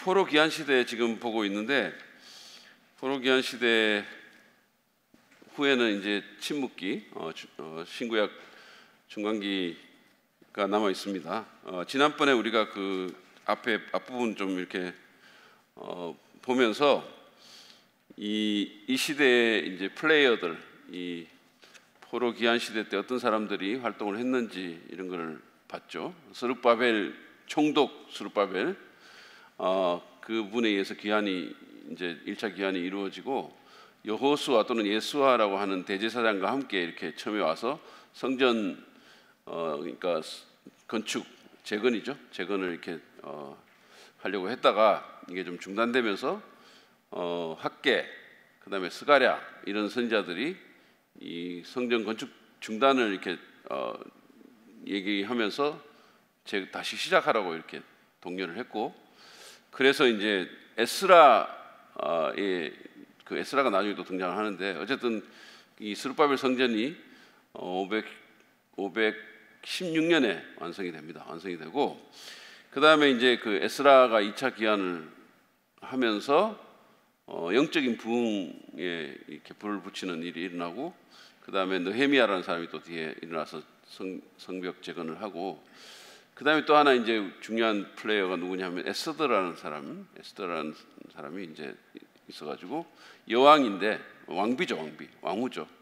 포로 귀환 시대 지금 보고 있는데, 포로 귀환 시대 후에는 이제 침묵기, 신구약 중간기가 남아 있습니다. 지난번에 우리가 그 앞부분 좀 이렇게 보면서 이 시대의 이제 플레이어들, 이 포로 귀환 시대 때 어떤 사람들이 활동을 했는지 이런 걸 봤죠. 스룹바벨, 총독 스룹바벨, 그분에 의해서 귀환이 이제 1차 귀환이 이루어지고, 여호수아 또는 예수아라고 하는 대제사장과 함께 이렇게 처음에 와서 성전 그러니까 건축 재건이죠. 재건을 이렇게 하려고 했다가 이게 좀 중단되면서 학개, 그다음에 스가랴 이런 선지자들이 이 성전 건축 중단을 이렇게 얘기하면서 다시 시작하라고 이렇게 독려를 했고, 그래서 이제 에스라의 그 에스라가 나중에 또 등장을 하는데, 어쨌든 이 스룹바벨 성전이 516년에 완성이 됩니다. 완성이 되고, 그 다음에 이제 그 에스라가 2차 기한을 하면서 영적인 부흥에 이렇게 불을 붙이는 일이 일어나고, 그 다음에 느헤미야라는 사람이 또 뒤에 일어나서 성벽 재건을 하고, 그 다음에 또 하나 이제 중요한 플레이어가 누구냐면 에스더라는 사람이 이제 있어가지고, 여왕인데 왕비죠,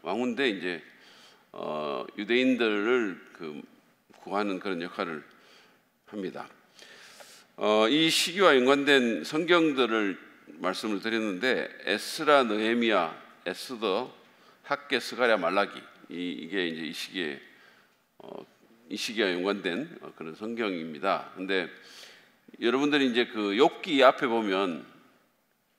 왕후인데 이제 유대인들을 구하는 그런 역할을 합니다. 이 시기와 연관된 성경들을 말씀을 드렸는데, 에스라, 느헤미야, 에스더, 학개, 스가랴, 말라기, 이게 이제 이 시기와 연관된 그런 성경입니다. 근데 여러분들이 이제 그 욥기 앞에 보면,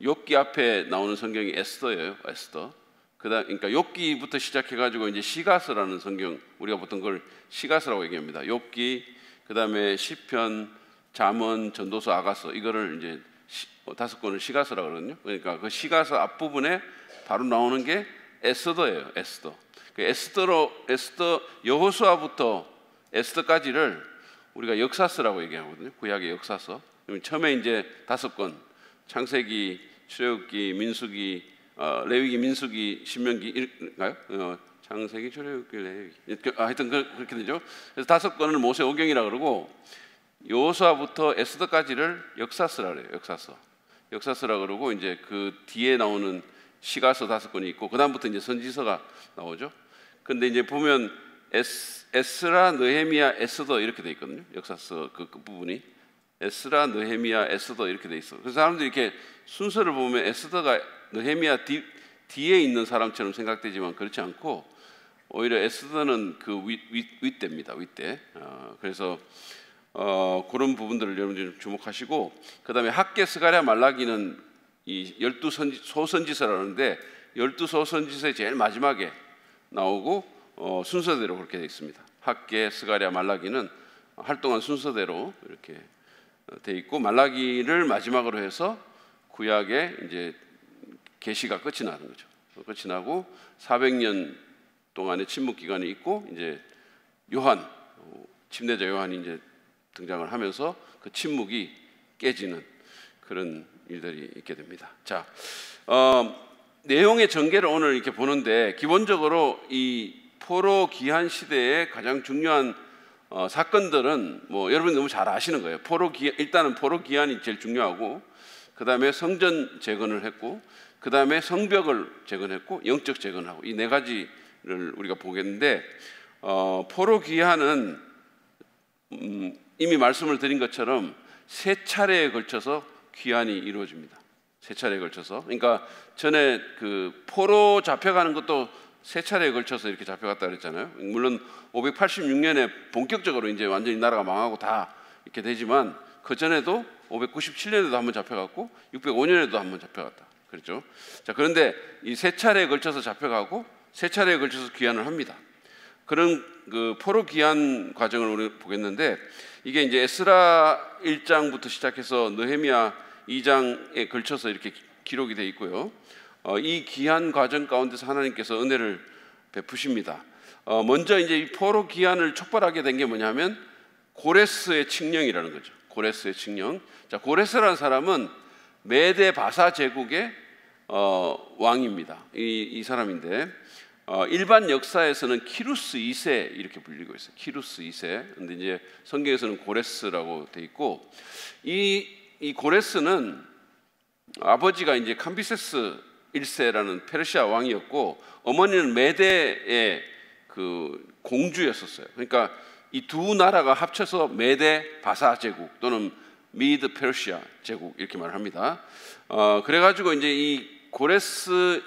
욥기 앞에 나오는 성경이 에스더예요. 에스더. 그러니까 욥기부터 시작해가지고 이제 시가서라는 성경, 우리가 보통 그걸 시가서라고 얘기합니다. 욥기, 그 다음에 시편, 잠언, 전도서, 아가서, 이거를 이제 5권을 시가서라고 그러거든요. 그러니까 그 시가서 앞부분에 바로 나오는 게 에스더예요. 에스더. 그 에스더 여호수아부터 에스더까지를 우리가 역사서라고 얘기하거든요. 구약의 역사서. 처음에 이제 5권, 창세기, 출애굽기, 민수기, 레위기, 민수기, 신명기인가요? 창세기, 출애굽기, 레위기, 하여튼 그렇게 되죠. 그래서 5권을 모세오경이라고 그러고, 여호수아부터 에스더까지를 역사서라 그래요. 역사서라 그러고, 이제 그 뒤에 나오는 시가서 5권이 있고, 그다음부터 이제 선지서가 나오죠. 근데 이제 보면 에스라, 느헤미야, 에스더 이렇게 돼 있거든요. 역사서 그 부분이 에스라, 느헤미야, 에스더 이렇게 돼 있어. 그래서 사람들이 이렇게 순서를 보면 에스더가 느헤미야 뒤에 있는 사람처럼 생각되지만 그렇지 않고, 오히려 에스더는 그 윗대입니다. 윗대. 그래서 그런 부분들을 여러분들이 주목하시고, 그 다음에 학개, 스가랴, 말라기는 이 12소선지서라는데 12소선지서의 제일 마지막에 나오고, 순서대로 그렇게 되어 있습니다. 학개, 스가랴, 말라기는 활동한 순서대로 이렇게 되어 있고, 말라기를 마지막으로 해서 구약의 이제 계시가 끝이 나는 거죠. 끝이 나고 400년 동안의 침묵 기간이 있고, 이제 침례자 요한이 이제 등장을 하면서 그 침묵이 깨지는 그런 일들이 있게 됩니다. 자, 내용의 전개를 오늘 이렇게 보는데, 기본적으로 이 포로 귀환 시대의 가장 중요한 사건들은 뭐 여러분이 너무 잘 아시는 거예요. 일단은 포로 귀환이 제일 중요하고, 그 다음에 성전 재건을 했고, 그 다음에 성벽을 재건했고, 영적 재건을 하고, 이 4가지를 우리가 보겠는데, 포로 귀환은 이미 말씀을 드린 것처럼 3차례에 걸쳐서 귀환이 이루어집니다. 3차례에 걸쳐서. 그러니까 전에 그 포로 잡혀가는 것도 3차례에 걸쳐서 이렇게 잡혀갔다 그랬잖아요. 물론 586년에 본격적으로 이제 완전히 나라가 망하고 다 이렇게 되지만, 그 전에도 597년에도 한번 잡혀갔고 605년에도 한번 잡혀갔다 그랬죠. 자, 그런데 이 3차례에 걸쳐서 잡혀가고 3차례에 걸쳐서 귀환을 합니다. 그런 그 포로 귀환 과정을 우리 보겠는데, 이게 이제 에스라 1장부터 시작해서 느헤미야 2장에 걸쳐서 이렇게 기록이 되어 있고요. 이 귀환 과정 가운데서 하나님께서 은혜를 베푸십니다. 먼저 이제 이 포로 귀환을 촉발하게 된 게 뭐냐면 고레스의 칙령이라는 거죠. 고레스의 칙령. 자, 고레스라는 사람은 메데 바사 제국의 왕입니다. 이 사람인데 일반 역사에서는 키루스 2세 이렇게 불리고 있어요. 키루스 2세. 근데 이제 성경에서는 고레스라고 돼 있고, 이 고레스는 아버지가 이제 캄비세스 1세라는 페르시아 왕이었고, 어머니는 메데의 그 공주였었어요. 그러니까 이 두 나라가 합쳐서 메데 바사 제국 또는 미드 페르시아 제국 이렇게 말합니다. 그래가지고 이제 이 고레스가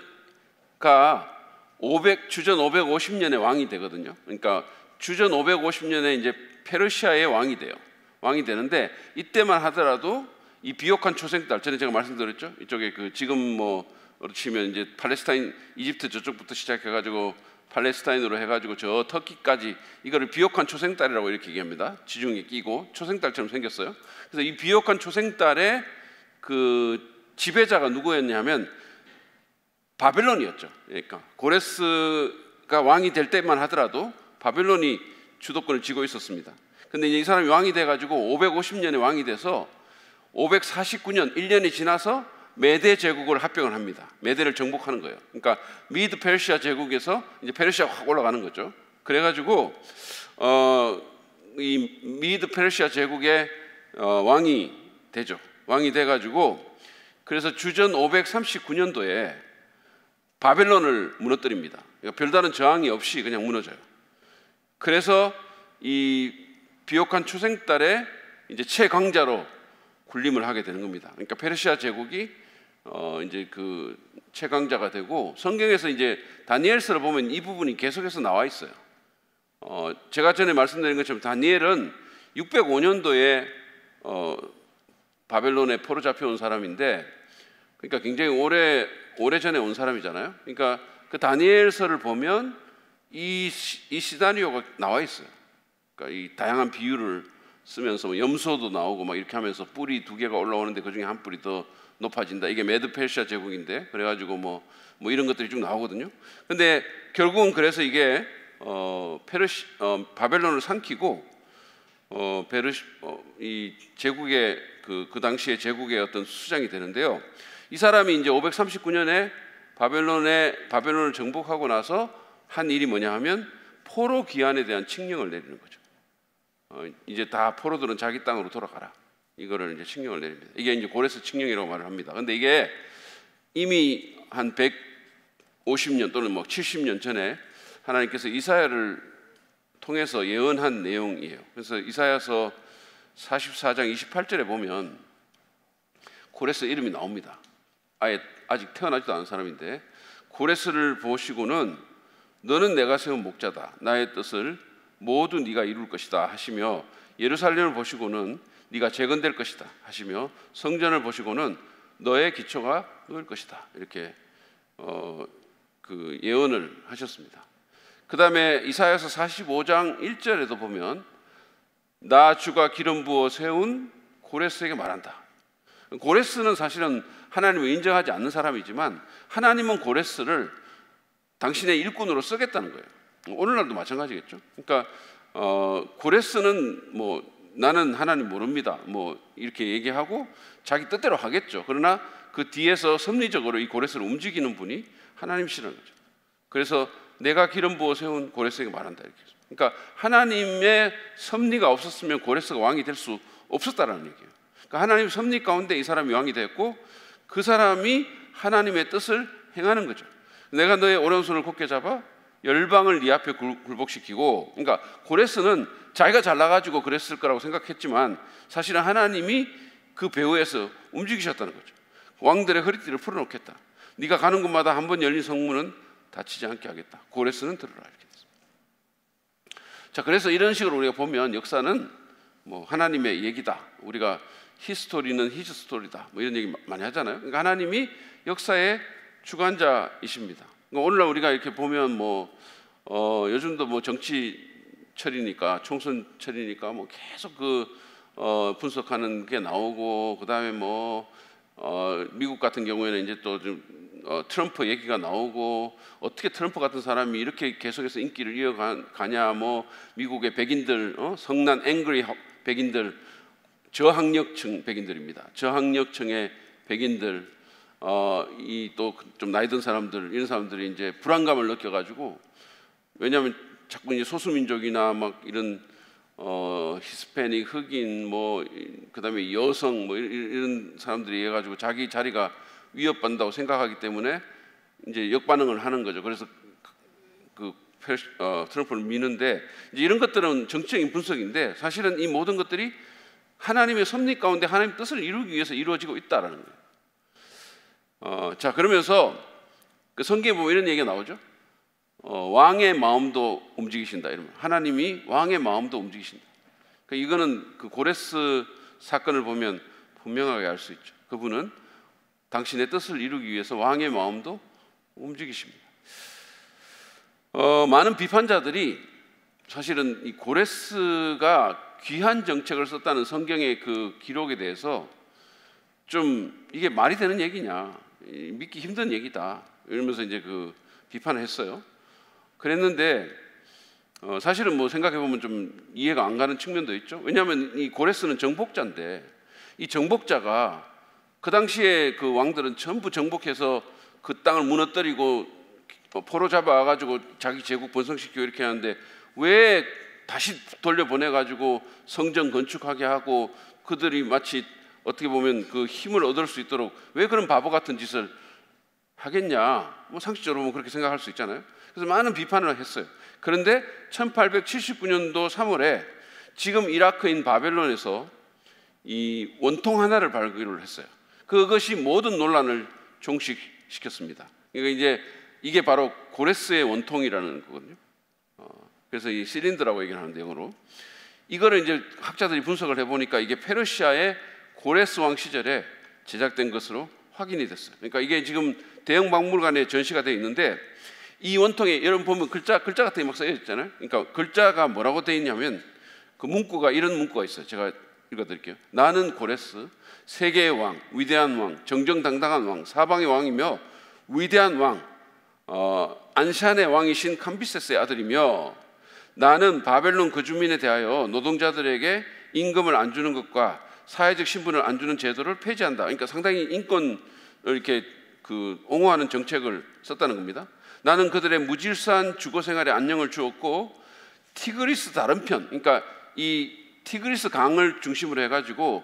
주전 550년에 왕이 되거든요. 그러니까 주전 550년에 이제 페르시아의 왕이 돼요. 왕이 되는데 이때만 하더라도 이 비옥한 초생딸, 전에 제가 말씀드렸죠. 이쪽에 그 지금 뭐 치면 이제 팔레스타인, 이집트 저쪽부터 시작해가지고 팔레스타인으로 해가지고 저 터키까지 이거를 비옥한 초생딸이라고 이렇게 얘기합니다. 지중해 끼고 초생딸처럼 생겼어요. 그래서 이 비옥한 초생딸의 그 지배자가 누구였냐면 바벨론이었죠. 그러니까 고레스가 왕이 될 때만 하더라도 바벨론이 주도권을 쥐고 있었습니다. 근데 이제 이 사람이 왕이 돼가지고 550년에 왕이 돼서 549년 1년이 지나서 메데 제국을 합병을 합니다. 메데를 정복하는 거예요. 그러니까 미드 페르시아 제국에서 이제 페르시아가 확 올라가는 거죠. 그래가지고 이 미드 페르시아 제국의 왕이 되죠. 왕이 돼가지고 그래서 주전 539년도에 바벨론을 무너뜨립니다. 그러니까 별다른 저항이 없이 그냥 무너져요. 그래서 이 비옥한 초생딸의 이제 최강자로 군림을 하게 되는 겁니다. 그러니까 페르시아 제국이 이제 그 최강자가 되고, 성경에서 이제 다니엘서를 보면 이 부분이 계속해서 나와 있어요. 제가 전에 말씀드린 것처럼 다니엘은 605년도에 바벨론에 포로 잡혀온 사람인데, 그러니까 굉장히 오래 전에 온 사람이잖아요. 그러니까 그 다니엘서를 보면 이 시나리오가 나와 있어요. 그러니까 이 다양한 비유를 쓰면서 뭐 염소도 나오고 막 이렇게 하면서 뿔이 두 개가 올라오는데 그 중에 한 뿔이 더 높아진다. 이게 메드 페르시아 제국인데, 그래가지고 뭐 이런 것들이 쭉 나오거든요. 근데 결국은 그래서 이게 바벨론을 삼키고 이 제국의 그 당시의 제국의 어떤 수장이 되는데요. 이 사람이 이제 539년에 바벨론을 정복하고 나서 한 일이 뭐냐 하면 포로 귀환에 대한 칙령을 내리는 거죠. 이제 다 포로들은 자기 땅으로 돌아가라. 이거를 이제 칙령을 내립니다. 이게 이제 고레스 칙령이라고 말을 합니다. 근데 이게 이미 한 150년 또는 뭐 70년 전에 하나님께서 이사야를 통해서 예언한 내용이에요. 그래서 이사야서 44장 28절에 보면 고레스 이름이 나옵니다. 아직 태어나지도 않은 사람인데, 고레스를 보시고는 너는 내가 세운 목자다. 나의 뜻을 모두 네가 이룰 것이다 하시며, 예루살렘을 보시고는 네가 재건될 것이다 하시며, 성전을 보시고는 너의 기초가 놓일 것이다. 이렇게 그 예언을 하셨습니다. 그 다음에 이사야서 45장 1절에도 보면 나 주가 기름 부어 세운 고레스에게 말한다. 고레스는 사실은 하나님을 인정하지 않는 사람이지만 하나님은 고레스를 당신의 일꾼으로 쓰겠다는 거예요. 오늘날도 마찬가지겠죠. 그러니까 고레스는 뭐 나는 하나님 모릅니다 뭐 이렇게 얘기하고 자기 뜻대로 하겠죠. 그러나 그 뒤에서 섭리적으로 이 고레스를 움직이는 분이 하나님이시라는 거죠. 그래서 내가 기름 부어 세운 고레스에게 말한다 이렇게. 그러니까 하나님의 섭리가 없었으면 고레스가 왕이 될 수 없었다라는 얘기예요. 그러니까 하나님 섭리 가운데 이 사람이 왕이 됐고, 그 사람이 하나님의 뜻을 행하는 거죠. 내가 너의 오른손을 곧게 잡아 열방을 네 앞에 굴복시키고, 그러니까 고레스는 자기가 잘나가지고 그랬을 거라고 생각했지만 사실은 하나님이 그 배후에서 움직이셨다는 거죠. 왕들의 허리띠를 풀어놓겠다. 네가 가는 곳마다 한 번 열린 성문은 닫히지 않게 하겠다. 고레스는 들으라 이렇게 됐습니다. 자, 그래서 이런 식으로 우리가 보면 역사는 뭐 하나님의 얘기다. 우리가 히스토리는 히즈 스토리다. 뭐 이런 얘기 많이 하잖아요. 그러니까 하나님이 역사의 주관자이십니다. 그러니까 오늘날 우리가 이렇게 보면 뭐 요즘도 뭐 정치철이니까 총선철이니까 뭐 계속 그 분석하는 게 나오고, 그 다음에 뭐 미국 같은 경우에는 이제 또 좀 트럼프 얘기가 나오고, 어떻게 트럼프 같은 사람이 이렇게 계속해서 인기를 이어가냐, 뭐 미국의 백인들 성난 앵그리 백인들 저학력층 백인들입니다. 저학력층의 백인들, 이 또 좀 나이 든 사람들, 이런 사람들이 이제 불안감을 느껴가지고, 왜냐하면 자꾸 이제 소수민족이나 막 이런 히스패닉, 흑인, 뭐 그다음에 여성, 뭐 이런 사람들이 해가지고 자기 자리가 위협받는다고 생각하기 때문에 이제 역반응을 하는 거죠. 그래서 트럼프를 미는데, 이제 이런 것들은 정치적인 분석인데 사실은 이 모든 것들이 하나님의 섭리 가운데 하나님의 뜻을 이루기 위해서 이루어지고 있다라는 거예요. 자, 그러면서 그 성경에 보면 이런 얘기가 나오죠. 왕의 마음도 움직이신다. 이러면 하나님이 왕의 마음도 움직이신다. 그러니까 이거는 그 고레스 사건을 보면 분명하게 알 수 있죠. 그분은 당신의 뜻을 이루기 위해서 왕의 마음도 움직이십니다. 많은 비판자들이 사실은 이 고레스가 귀한 정책을 썼다는 성경의 그 기록에 대해서 좀 이게 말이 되는 얘기냐, 믿기 힘든 얘기다 이러면서 이제 그 비판을 했어요. 그랬는데 사실은 뭐 생각해 보면 좀 이해가 안 가는 측면도 있죠. 왜냐하면 이 고레스는 정복자인데, 이 정복자가 그 당시에 그 왕들은 전부 정복해서 그 땅을 무너뜨리고 포로 잡아가지고 자기 제국 번성시키고 이렇게 하는데, 왜 다시 돌려보내가지고 성전 건축하게 하고 그들이 마치 어떻게 보면 그 힘을 얻을 수 있도록 왜 그런 바보 같은 짓을 하겠냐, 뭐 상식적으로 보면 그렇게 생각할 수 있잖아요. 그래서 많은 비판을 했어요. 그런데 1879년도 3월에 지금 이라크인 바벨론에서 이 원통 하나를 발굴을 했어요. 그것이 모든 논란을 종식시켰습니다. 그러니까 이제 이게 바로 고레스의 원통이라는 거거든요. 그래서 이 실린더라고 얘기를 하는데, 영어로 이거를 이제 학자들이 분석을 해보니까 이게 페르시아의 고레스 왕 시절에 제작된 것으로 확인이 됐어요. 그러니까 이게 지금 대형 박물관에 전시가 되어 있는데, 이 원통에 여러분 보면 글자 같은 게 막 써져 있잖아요. 그러니까 글자가 뭐라고 되어 있냐면 그 문구가 이런 문구가 있어요. 제가 읽어드릴게요. 나는 고레스, 세계의 왕, 위대한 왕, 정정당당한 왕, 사방의 왕이며 위대한 왕, 안샨의 왕이신 캄비세스의 아들이며, 나는 바벨론 그 주민에 대하여 노동자들에게 임금을 안 주는 것과 사회적 신분을 안 주는 제도를 폐지한다. 그러니까 상당히 인권을 이렇게 옹호하는 정책을 썼다는 겁니다. 나는 그들의 무질서한 주거 생활에 안녕을 주었고, 티그리스 다른 편, 그러니까 이 티그리스 강을 중심으로 해가지고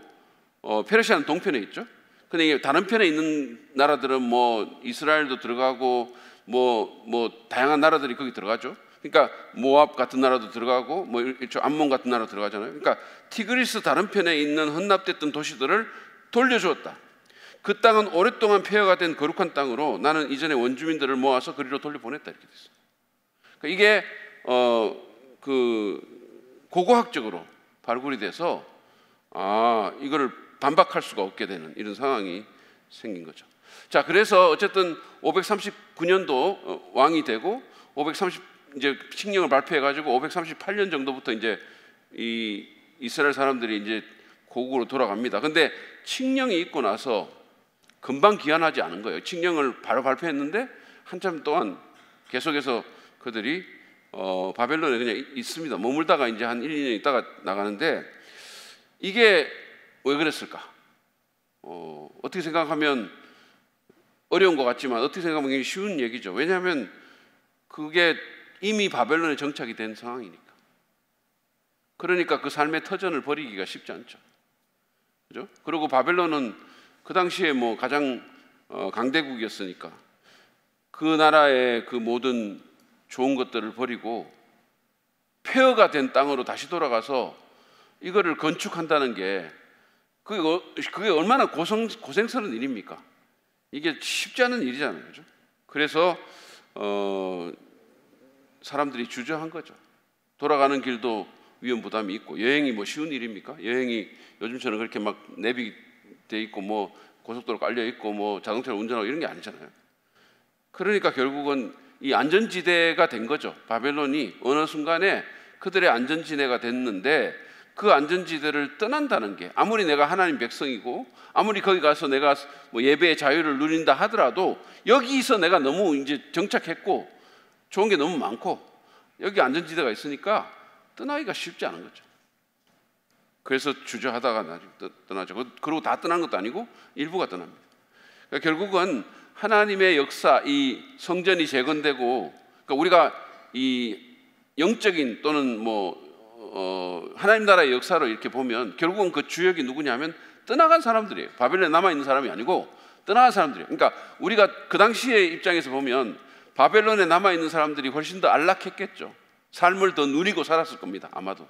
페르시아는 동편에 있죠. 근데 이게 다른 편에 있는 나라들은 뭐 이스라엘도 들어가고 뭐 다양한 나라들이 거기 들어가죠. 그러니까 모압 같은 나라도 들어가고 뭐 이쪽 암몬 같은 나라 들어가잖아요. 그러니까 티그리스 다른 편에 있는 헌납됐던 도시들을 돌려주었다. 그 땅은 오랫동안 폐허가 된 거룩한 땅으로 나는 이전에 원주민들을 모아서 그리로 돌려보냈다, 이렇게 됐어요. 그러니까 이게 고고학적으로 발굴이 돼서 이거를 반박할 수가 없게 되는 이런 상황이 생긴 거죠. 자, 그래서 어쨌든 539년도 왕이 되고 이제 칙령을 발표해 가지고 538년 정도부터 이제 이 이스라엘 사람들이 이제 고국으로 돌아갑니다. 근데 칙령이 있고 나서 금방 귀환하지 않은 거예요. 칙령을 바로 발표했는데 한참 동안 계속해서 그들이 바벨론에 그냥 있습니다. 머물다가 이제 한 1, 2년 있다가 나가는데, 이게 왜 그랬을까? 어떻게 생각하면 어려운 것 같지만 어떻게 생각하면 굉장히 쉬운 얘기죠. 왜냐하면 그게 이미 바벨론에 정착이 된 상황이니까. 그러니까 그 삶의 터전을 버리기가 쉽지 않죠. 그죠? 그리고 바벨론은 그 당시에 뭐 가장 강대국이었으니까 그 나라의 그 모든 좋은 것들을 버리고 폐허가 된 땅으로 다시 돌아가서 이거를 건축한다는 게 그게 얼마나 고생스러운 일입니까? 이게 쉽지 않은 일이잖아요. 그죠? 그래서 사람들이 주저한 거죠. 돌아가는 길도 위험 부담이 있고, 여행이 뭐 쉬운 일입니까? 여행이 요즘처럼 그렇게 막 내비돼 있고 뭐 고속도로 깔려 있고 뭐 자동차를 운전하고 이런 게 아니잖아요. 그러니까 결국은 이 안전지대가 된 거죠. 바벨론이 어느 순간에 그들의 안전지대가 됐는데, 그 안전지대를 떠난다는 게, 아무리 내가 하나님 백성이고 아무리 거기 가서 내가 뭐 예배의 자유를 누린다 하더라도 여기서 내가 너무 이제 정착했고 좋은 게 너무 많고 여기 안전지대가 있으니까 떠나기가 쉽지 않은 거죠. 그래서 주저하다가 나중에 떠나죠. 그리고 다 떠난 것도 아니고 일부가 떠납니다. 그러니까 결국은 하나님의 역사, 이 성전이 재건되고, 그러니까 우리가 이 영적인 또는 하나님 나라의 역사로 이렇게 보면 결국은 그 주역이 누구냐면 떠나간 사람들이에요. 바벨론에 남아있는 사람이 아니고 떠나간 사람들이에요. 그러니까 우리가 그 당시의 입장에서 보면 바벨론에 남아있는 사람들이 훨씬 더 안락했겠죠. 삶을 더 누리고 살았을 겁니다. 아마도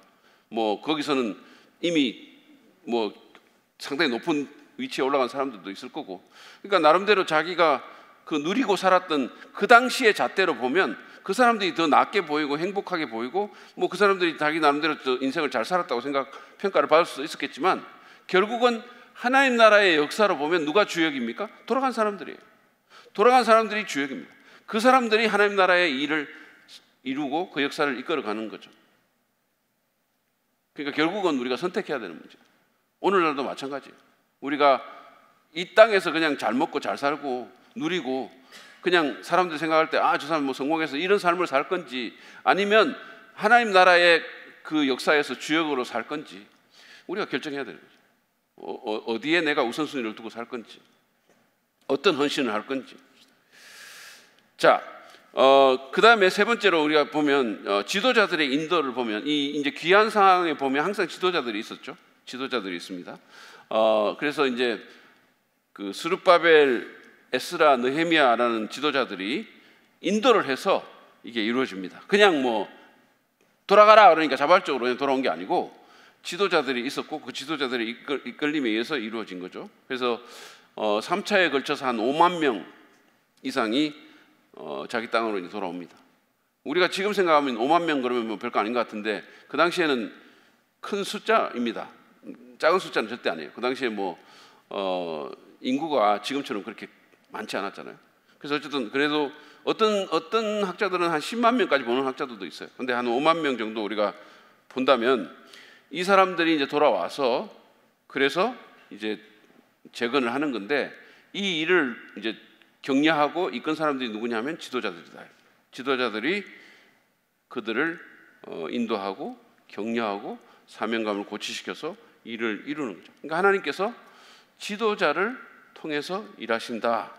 거기서는 이미 상당히 높은 위치에 올라간 사람들도 있을 거고, 그러니까 나름대로 자기가 그 누리고 살았던 그 당시의 잣대로 보면 그 사람들이 더 낫게 보이고 행복하게 보이고 그 사람들이 자기 나름대로 인생을 잘 살았다고 평가를 받을 수도 있었겠지만, 결국은 하나님 나라의 역사로 보면 누가 주역입니까? 돌아간 사람들이에요. 돌아간 사람들이 주역입니다. 그 사람들이 하나님 나라의 일을 이루고 그 역사를 이끌어가는 거죠. 그러니까 결국은 우리가 선택해야 되는 문제예요. 오늘날도 마찬가지예요. 우리가 이 땅에서 그냥 잘 먹고 잘 살고 누리고 그냥 사람들 생각할 때 저 사람 성공해서 이런 삶을 살 건지, 아니면 하나님 나라의 그 역사에서 주역으로 살 건지 우리가 결정해야 되는 거죠. 어디에 내가 우선순위를 두고 살 건지, 어떤 헌신을 할 건지. 자, 그 다음에 세 번째로 우리가 보면 지도자들의 인도를 보면, 이제 귀한 상황에 보면 항상 지도자들이 있었죠. 지도자들이 있습니다. 그래서 이제 그 스룹바벨, 에스라, 느헤미야라는 지도자들이 인도를 해서 이게 이루어집니다. 그냥 돌아가라 그러니까 자발적으로 그냥 돌아온 게 아니고 지도자들이 있었고 그 지도자들의 이끌림에 의해서 이루어진 거죠. 그래서 3차에 걸쳐서 한 5만 명 이상이 자기 땅으로 이제 돌아옵니다. 우리가 지금 생각하면 5만 명 그러면 별거 아닌 것 같은데, 그 당시에는 큰 숫자입니다. 작은 숫자는 절대 아니에요. 그 당시에 인구가 지금처럼 그렇게 많지 않았잖아요. 그래서 어쨌든 그래도 어떤 학자들은 한 10만 명까지 보는 학자들도 있어요. 근데 한 5만 명 정도 우리가 본다면, 이 사람들이 이제 돌아와서 그래서 이제 재건을 하는 건데, 이 일을 이제 격려하고 이끈 사람들이 누구냐면 지도자들이다. 지도자들이 그들을 인도하고 격려하고 사명감을 고취시켜서 일을 이루는 거죠. 그러니까 하나님께서 지도자를 통해서 일하신다.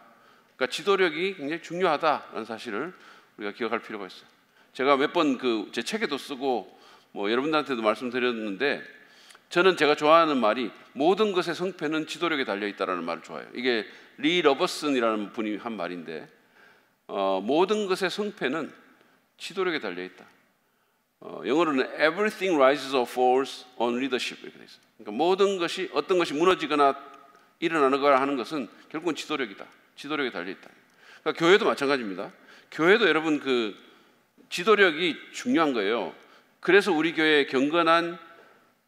그러니까 지도력이 굉장히 중요하다는 사실을 우리가 기억할 필요가 있어요. 제가 몇 번 제 책에도 쓰고 여러분들한테도 말씀드렸는데, 저는 제가 좋아하는 말이 모든 것의 성패는 지도력에 달려있다라는 말을 좋아해요. 이게 리 러버슨이라는 분이 한 말인데, 모든 것의 성패는 지도력에 달려있다. 영어로는 everything rises or falls on leadership 이렇게 돼 있어요. 그러니까 모든 것이, 어떤 것이 무너지거나 일어나거나 하는 것은 결국은 지도력이다. 지도력에 달려있다. 그러니까 교회도 마찬가지입니다. 교회도 여러분 지도력이 중요한 거예요. 그래서 우리 교회에 경건한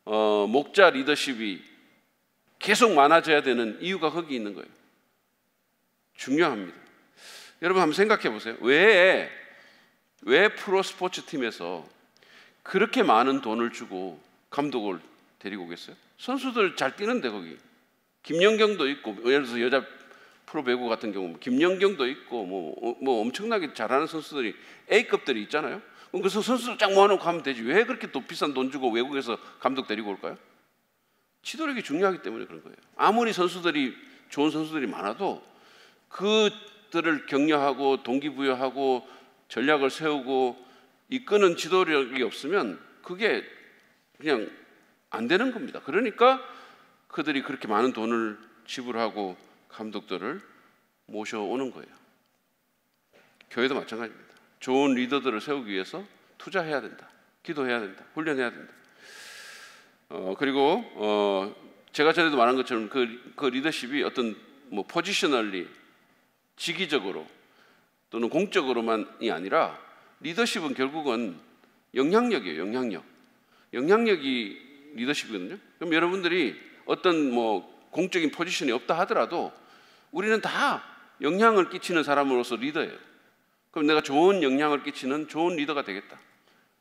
목자 리더십이 계속 많아져야 되는 이유가 거기 있는 거예요. 중요합니다. 여러분 한번 생각해 보세요. 왜 프로 스포츠 팀에서 그렇게 많은 돈을 주고 감독을 데리고 오겠어요? 선수들 잘 뛰는데 거기 김연경도 있고, 예를 들어서 여자 프로 배구 같은 경우 김연경도 있고 엄청나게 잘하는 선수들이 A급들이 있잖아요. 그래서 선수들 쫙 모아놓고 하면 되지. 왜 그렇게 또 비싼 돈 주고 외국에서 감독 데리고 올까요? 지도력이 중요하기 때문에 그런 거예요. 아무리 좋은 선수들이 많아도 그들을 격려하고 동기부여하고 전략을 세우고 이끄는 지도력이 없으면 그게 그냥 안 되는 겁니다. 그러니까 그들이 그렇게 많은 돈을 지불하고 감독들을 모셔오는 거예요. 교회도 마찬가지입니다. 좋은 리더들을 세우기 위해서 투자해야 된다. 기도해야 된다. 훈련해야 된다. 그리고 제가 전에도 말한 것처럼 그 리더십이 어떤 포지셔널리 직위적으로 또는 공적으로만이 아니라, 리더십은 결국은 영향력이에요. 영향력이 리더십이거든요. 그럼 여러분들이 어떤 공적인 포지션이 없다 하더라도 우리는 다 영향을 끼치는 사람으로서 리더예요. 그럼 내가 좋은 영향을 끼치는 좋은 리더가 되겠다.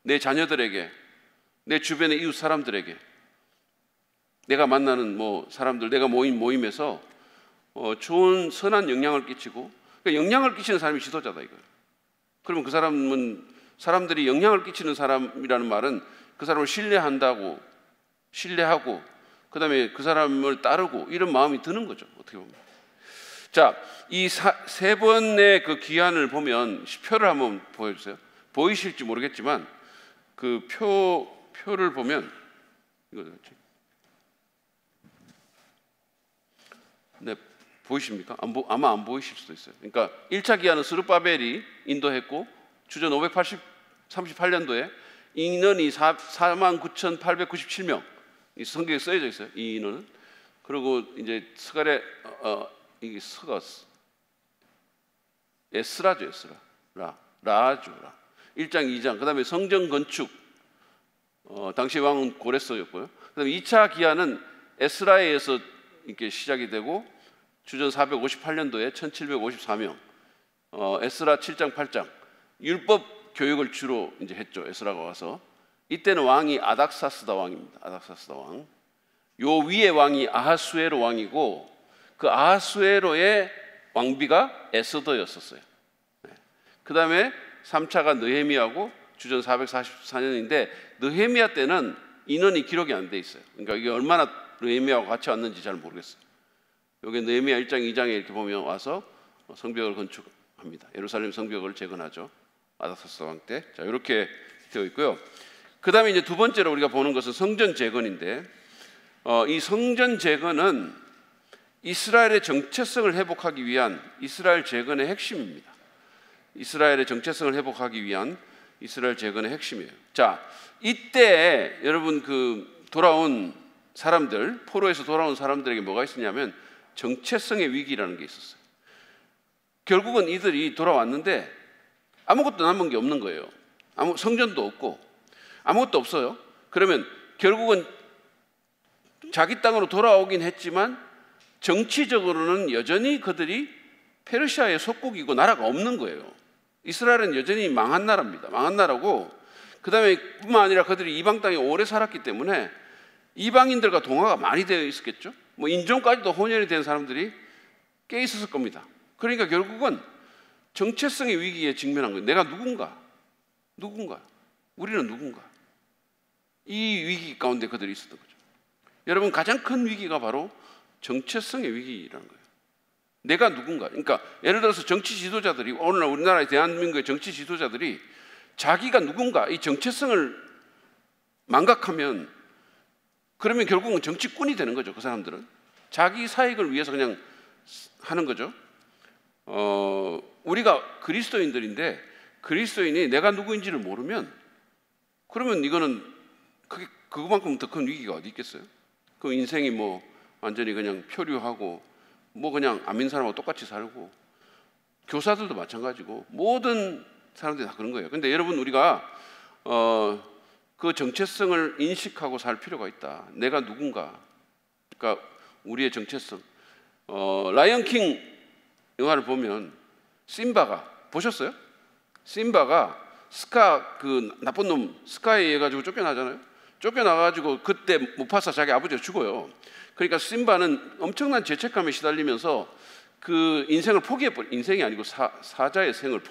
내 자녀들에게, 내 주변의 이웃 사람들에게, 내가 만나는 사람들, 내가 모임에서 좋은 선한 영향을 끼치고, 그러니까 영향을 끼치는 사람이 지도자다 이거예요. 그러면 그 사람은, 사람들이 영향을 끼치는 사람이라는 말은 그 사람을 신뢰한다고 신뢰하고 그다음에 그 사람을 따르고 이런 마음이 드는 거죠. 어떻게 보면. 자, 이 세 번의 그 기한을 보면 표를 한번 보여주세요. 보이실지 모르겠지만 그 표를 보면 이거 네, 보이십니까? 아마 안 보이실 수도 있어요. 그러니까 1차 기한은 스룹바벨이 인도했고 주전 538년도에 인원이 49,897명 이 성경에 쓰여져 있어요. 이 인원은. 그리고 이제 스가랴 이게 에스라죠. 라죠. 1장 2장 그다음에 성전 건축 당시 왕은 고레스였고요. 그다음에 2차 기한은 에스라에 의해서 이렇게 시작이 되고 주전 458년도에 1754명 에스라 7장 8장 율법 교육을 주로 이제 했죠. 에스라가 와서 이때는 왕이 아닥사스다 왕입니다. 아닥사스다 왕. 요 위에 왕이 아하수에로 왕이고 그 아하수에로의 왕비가 에스더였었어요. 그 다음에 3차가 느헤미야고 주전 444년인데 느헤미야 때는 인원이 기록이 안 돼 있어요. 그러니까 이게 얼마나 느헤미야와 같이 왔는지 잘 모르겠어요. 여기 느헤미야 1장 2장에 이렇게 보면 와서 성벽을 건축합니다. 예루살렘 성벽을 재건하죠. 아닥사스 왕 때. 자, 이렇게 되어 있고요. 그 다음에 이제 두 번째로 우리가 보는 것은 성전 재건인데 이 성전 재건은 이스라엘의 정체성을 회복하기 위한 이스라엘 재건의 핵심입니다. 이스라엘의 정체성을 회복하기 위한 이스라엘 재건의 핵심이에요. 자, 이때 여러분 그 돌아온 사람들, 포로에서 돌아온 사람들에게 뭐가 있었냐면 정체성의 위기라는 게 있었어요. 결국은 이들이 돌아왔는데 아무것도 남은 게 없는 거예요. 성전도 없고 아무것도 없어요. 그러면 결국은 자기 땅으로 돌아오긴 했지만 정치적으로는 여전히 그들이 페르시아의 속국이고 나라가 없는 거예요. 이스라엘은 여전히 망한 나라입니다. 망한 나라고 그 다음에 뿐만 아니라 그들이 이방 땅에 오래 살았기 때문에 이방인들과 동화가 많이 되어 있었겠죠. 뭐 인종까지도 혼혈이 된 사람들이 꽤 있었을 겁니다. 그러니까 결국은 정체성의 위기에 직면한 거예요. 내가 누군가? 우리는 누군가? 이 위기 가운데 그들이 있었던 거죠. 여러분 가장 큰 위기가 바로 정체성의 위기라는 거예요. 내가 누군가? 그러니까 예를 들어서 정치 지도자들이 오늘날 우리나라의 대한민국의 정치 지도자들이 자기가 누군가 이 정체성을 망각하면 그러면 결국은 정치꾼이 되는 거죠. 그 사람들은 자기 사익을 위해서 그냥 하는 거죠. 우리가 그리스도인들인데 그리스도인이 내가 누구인지를 모르면 그러면 이거는 그만큼 더 큰 위기가 어디 있겠어요? 그 인생이 뭐 완전히 그냥 표류하고 뭐 그냥 안 믿는 사람하고 똑같이 살고 교사들도 마찬가지고 모든 사람들이 다 그런 거예요. 근데 여러분 우리가 그 정체성을 인식하고 살 필요가 있다. 내가 누군가. 그러니까 우리의 정체성. 라이언 킹 영화를 보면 심바가 보셨어요? 심바가 스카 그 나쁜 놈 스카에 의해 가지고 쫓겨나잖아요. 쫓겨나가지고 그때 무파사 자기 아버지가 죽어요. 그러니까 심바는 엄청난 죄책감에 시달리면서 그 인생을 포기해버린 인생이 아니고 사자의 생을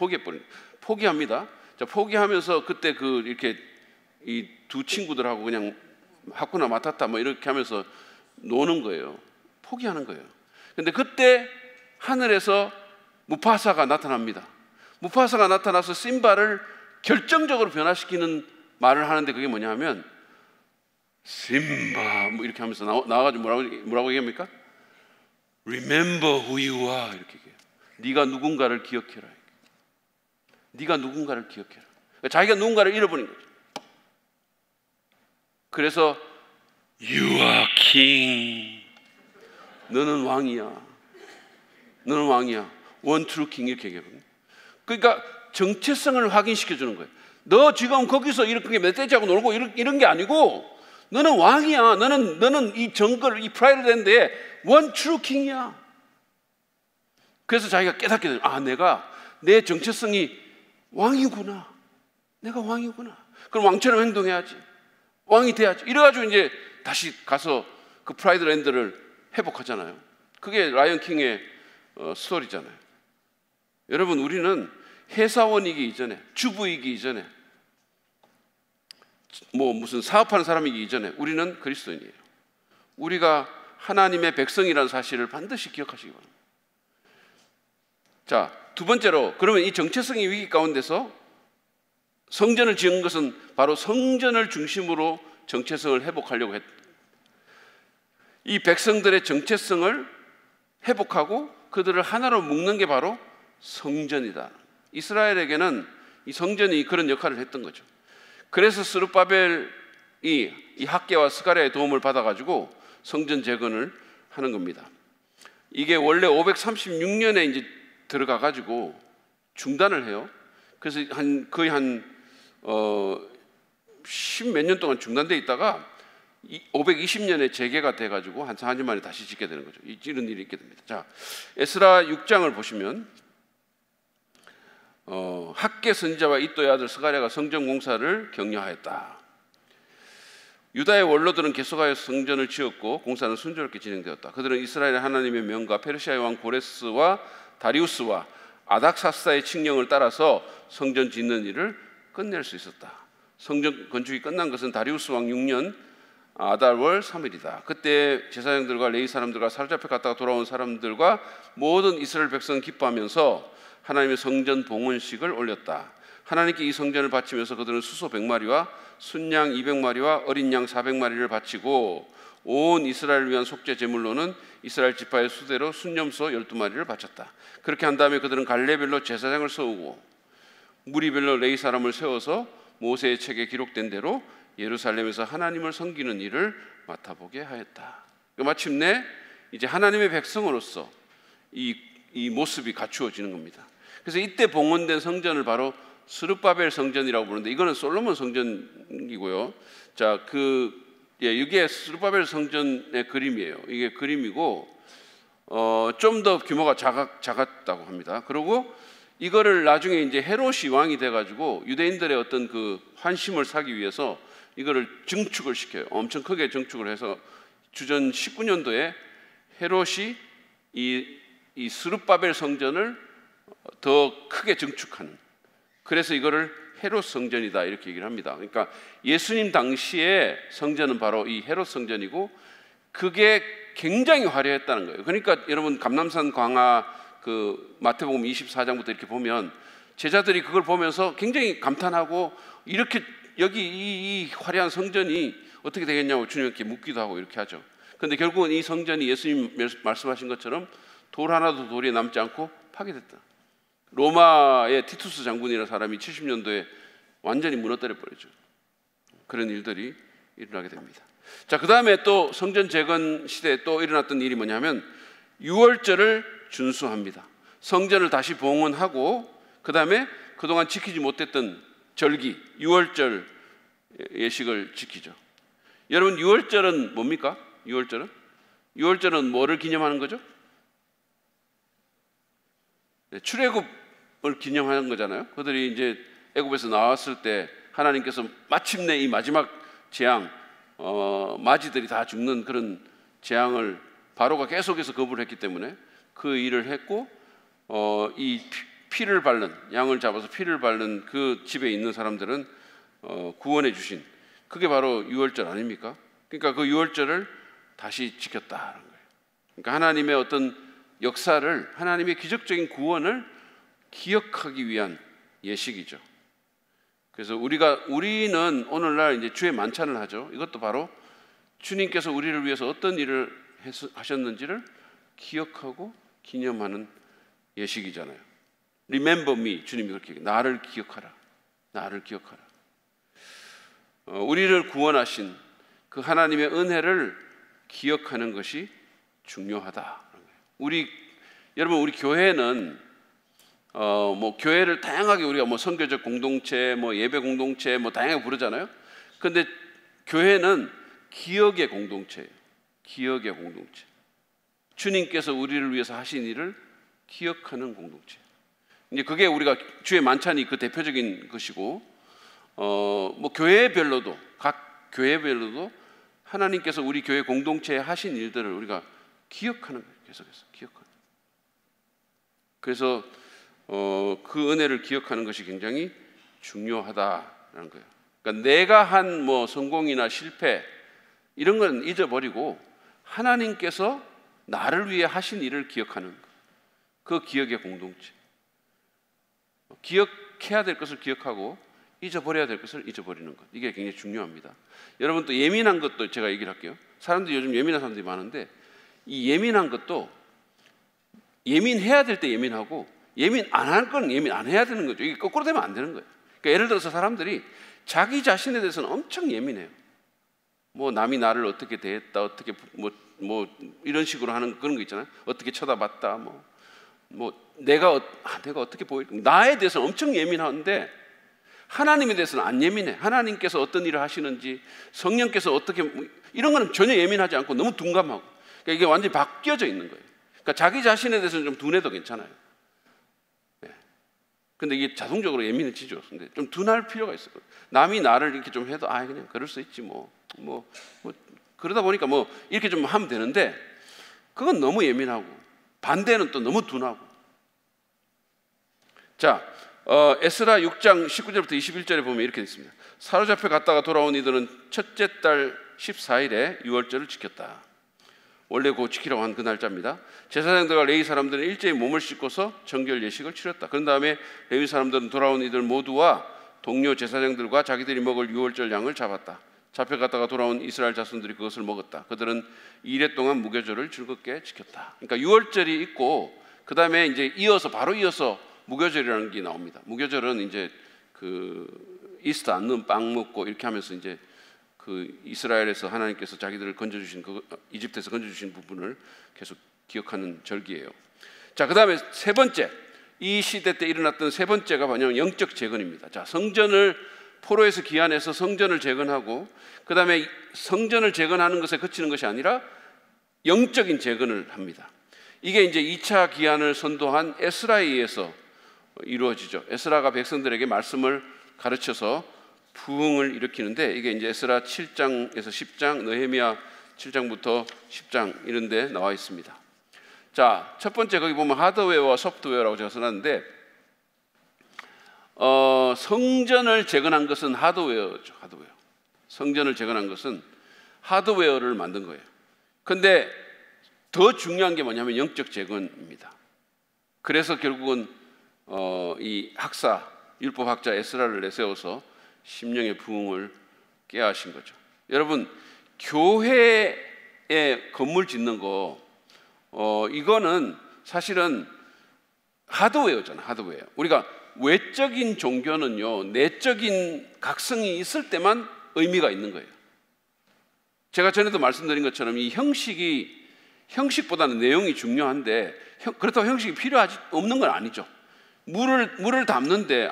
포기합니다. 자, 포기하면서 그때 그 이렇게 이 두 친구들하고 그냥 하쿠나 마타타 뭐 이렇게 하면서 노는 거예요. 포기하는 거예요. 근데 그때 하늘에서 무파사가 나타납니다. 무파사가 나타나서 심바를 결정적으로 변화시키는 말을 하는데 그게 뭐냐면 심바 뭐 이렇게 하면서 나와가지고 뭐라고 얘기합니까? Remember who you are 이렇게 얘기해요. 네가 누군가를 기억해라. 네가 누군가를 기억해라. 그러니까 자기가 누군가를 잃어버린 거죠. 그래서 You are king. 너는 왕이야. 너는 왕이야. One true king 이렇게 얘기하거든요. 그러니까 정체성을 확인시켜 주는 거예요. 너 지금 거기서 이렇게 멧돼지하고 놀고 이런 게 아니고 너는 왕이야. 너는 이 정글, 이 프라이드랜드의 One true king이야. 그래서 자기가 깨닫게 돼요. 아, 내가 내 정체성이 왕이구나. 내가 왕이구나. 그럼 왕처럼 행동해야지. 왕이 돼야지. 이래가지고 이제 다시 가서 그 프라이드랜드를 회복하잖아요. 그게 라이언 킹의 스토리잖아요. 여러분 우리는 회사원이기 이전에 주부이기 이전에 뭐 무슨 사업하는 사람이기 이전에 우리는 그리스도인이에요. 우리가 하나님의 백성이라는 사실을 반드시 기억하시기 바랍니다. 자, 두 번째로, 그러면 이 정체성의 위기 가운데서 성전을 지은 것은 바로 성전을 중심으로 정체성을 회복하려고 했다. 이 백성들의 정체성을 회복하고 그들을 하나로 묶는 게 바로 성전이다. 이스라엘에게는 이 성전이 그런 역할을 했던 거죠. 그래서 스룹바벨이 이 학개와 스가랴의 도움을 받아가지고 성전 재건을 하는 겁니다. 이게 원래 536년에 이제 들어가가지고 중단을 해요. 그래서 거의 한 10몇 년 동안 중단돼 있다가 520년에 재개가 돼가지고 한 4년 만에 다시 짓게 되는 거죠. 이런 일이 있게 됩니다. 자, 에스라 6장을 보시면 학개 선지자와 이도의 아들 스가랴가 성전 공사를 격려하였다. 유다의 원로들은 계속하여 성전을 지었고 공사는 순조롭게 진행되었다. 그들은 이스라엘 하나님의 명과 페르시아의 왕 고레스와 다리우스와 아닥사스다의 칙령을 따라서 성전 짓는 일을 끝낼 수 있었다. 성전 건축이 끝난 것은 다리우스 왕 6년 아달월 3일이다. 그때 제사장들과 레위 사람들과 사로잡혀 갔다가 돌아온 사람들과 모든 이스라엘 백성은 기뻐하면서 하나님의 성전 봉헌식을 올렸다. 하나님께 이 성전을 바치면서 그들은 수소 100마리와 순양 200마리와 어린 양 400마리를 바치고 온 이스라엘을 위한 속죄 제물로는 이스라엘 지파의 수대로 순염소 12마리를 바쳤다. 그렇게 한 다음에 그들은 갈래별로 제사장을 세우고 무리별로 레위 사람을 세워서 모세의 책에 기록된 대로 예루살렘에서 하나님을 섬기는 일을 맡아보게 하였다. 마침내 이제 하나님의 백성으로서 이 모습이 갖추어지는 겁니다. 그래서 이때 봉헌된 성전을 바로 스룹바벨 성전이라고 부르는데 이거는 솔로몬 성전이고요. 자, 이게 스룹바벨 성전의 그림이에요. 이게 그림이고 좀 더 규모가 작았다고 합니다. 그리고 이거를 나중에 이제 헤롯이 왕이 돼가지고 유대인들의 어떤 그 환심을 사기 위해서 이거를 증축을 시켜요. 엄청 크게 증축을 해서 주전 19년도에 헤롯이 이 스룹바벨 성전을 더 크게 증축하는, 그래서 이거를 헤롯 성전이다 이렇게 얘기를 합니다. 그러니까 예수님 당시에 성전은 바로 이 헤롯 성전이고 그게 굉장히 화려했다는 거예요. 그러니까 여러분 감람산 광화 그 마태복음 24장부터 이렇게 보면 제자들이 그걸 보면서 굉장히 감탄하고 이렇게 여기 이 화려한 성전이 어떻게 되겠냐고 주님께 묻기도 하고 이렇게 하죠. 그런데 결국은 이 성전이 예수님 말씀하신 것처럼 돌 하나도 돌이 남지 않고 파괴됐다. 로마의 티투스 장군이라는 사람이 70년도에 완전히 무너뜨려 버리죠. 그런 일들이 일어나게 됩니다. 자, 그 다음에 또 성전 재건 시대에 또 일어났던 일이 뭐냐면 유월절을 준수합니다. 성전을 다시 봉헌하고 그 다음에 그동안 지키지 못했던 절기 유월절 예식을 지키죠. 여러분 유월절은 뭡니까? 유월절은 뭐를 기념하는 거죠? 출애굽을 기념하는 거잖아요. 그들이 이제 애굽에서 나왔을 때 하나님께서 마침내 이 마지막 재앙, 마지들이 다 죽는 그런 재앙을 바로가 계속해서 거부를 했기 때문에 그 일을 했고 이 피를 바른 양을 잡아서 피를 바른 그 집에 있는 사람들은 구원해 주신 그게 바로 유월절 아닙니까? 그러니까 그 유월절을 다시 지켰다는 거예요. 그러니까 하나님의 어떤 역사를, 하나님의 기적적인 구원을 기억하기 위한 예식이죠. 그래서 우리는 오늘날 이제 주의 만찬을 하죠. 이것도 바로 주님께서 우리를 위해서 어떤 일을 하셨는지를 기억하고 기념하는 예식이잖아요. Remember me, 주님이 그렇게 나를 기억하라, 나를 기억하라. 우리를 구원하신 그 하나님의 은혜를 기억하는 것이 중요하다. 여러분 우리 교회는 뭐 교회를 다양하게 우리가 뭐 선교적 공동체, 뭐 예배 공동체, 뭐 다양하게 부르잖아요. 그런데 교회는 기억의 공동체예요. 기억의 공동체. 주님께서 우리를 위해서 하신 일을 기억하는 공동체. 이제 그게 우리가 주의 만찬이 그 대표적인 것이고, 뭐 교회별로도 각 교회별로도 하나님께서 우리 교회 공동체에 하신 일들을 우리가 기억하는 거예요. 계속해서 기억하는. 그래서 그 은혜를 기억하는 것이 굉장히 중요하다라는 거예요. 그러니까 내가 한 뭐 성공이나 실패 이런 건 잊어버리고 하나님께서 나를 위해 하신 일을 기억하는 것. 그 기억의 공동체. 기억해야 될 것을 기억하고 잊어버려야 될 것을 잊어버리는 것. 이게 굉장히 중요합니다. 여러분 또 예민한 것도 제가 얘기를 할게요. 사람들이 요즘 예민한 사람들이 많은데 이 예민한 것도 예민해야 될 때 예민하고 예민 안 할 건 예민 안 해야 되는 거죠. 이게 거꾸로 되면 안 되는 거예요. 그러니까 예를 들어서 사람들이 자기 자신에 대해서는 엄청 예민해요. 뭐 남이 나를 어떻게 대했다, 어떻게 뭐 이런 식으로 하는 그런 거 있잖아요. 어떻게 쳐다봤다, 뭐 내가 어떻게 보일까, 나에 대해서 엄청 예민한데 하나님에 대해서는 안 예민해. 하나님께서 어떤 일을 하시는지, 성령께서 어떻게 이런 거는 전혀 예민하지 않고 너무 둔감하고. 그러니까 이게 완전히 바뀌어져 있는 거예요. 그러니까 자기 자신에 대해서는 좀 둔해도 괜찮아요. 근데 이게 자동적으로 예민해지죠. 근데 좀 둔할 필요가 있어요. 남이 나를 이렇게 좀 해도 그냥 그럴 수 있지 뭐 그러다 보니까 뭐 이렇게 좀 하면 되는데 그건 너무 예민하고 반대는 또 너무 둔하고. 자, 에스라 6장 19절부터 21절에 보면 이렇게 있습니다. 사로잡혀 갔다가 돌아온 이들은 첫째 달 14일에 유월절을 지켰다. 원래 그 지키라고 한 그 날짜입니다. 제사장들과 레위 사람들은 일제히 몸을 씻고서 정결 예식을 치렀다. 그런 다음에 레위 사람들은 돌아온 이들 모두와 동료 제사장들과 자기들이 먹을 유월절 양을 잡았다. 잡혀갔다가 돌아온 이스라엘 자손들이 그것을 먹었다. 그들은 2일 동안 무교절을 즐겁게 지켰다. 그러니까 유월절이 있고 그 다음에 이제 바로 이어서 무교절이라는 게 나옵니다. 무교절은 이제 그 이스트 않는 빵 먹고 이렇게 하면서 이제 그 이스라엘에서 하나님께서 자기들을 건져주신 이집트에서 건져주신 부분을 계속 기억하는 절기예요. 자, 그 다음에 세 번째, 이 시대 때 일어났던 세 번째가 뭐냐면 영적 재건입니다. 자, 성전을 포로에서 귀환해서 성전을 재건하고 그 다음에 성전을 재건하는 것에 그치는 것이 아니라 영적인 재건을 합니다. 이게 이제 2차 귀환을 선도한 에스라에 의해서 이루어지죠. 에스라가 백성들에게 말씀을 가르쳐서 부흥을 일으키는데 이게 이제 에스라 7장에서 10장, 느헤미야 7장부터 10장 이런 데 나와 있습니다. 자, 첫 번째 거기 보면 하드웨어와 소프트웨어라고 제가 써놨는데 성전을 재건한 것은 하드웨어죠. 하드웨어. 성전을 재건한 것은 하드웨어를 만든 거예요. 근데 더 중요한 게 뭐냐면 영적 재건입니다. 그래서 결국은 이 율법학자 에스라를 내세워서 심령의 부흥을 깨하신 거죠. 여러분, 교회에 건물 짓는 거 이거는 사실은 하드웨어잖아요. 하드웨어. 우리가 외적인 종교는요, 내적인 각성이 있을 때만 의미가 있는 거예요. 제가 전에도 말씀드린 것처럼 이 형식보다는 내용이 중요한데 그렇다고 형식이 필요하지 없는 건 아니죠. 물을 담는데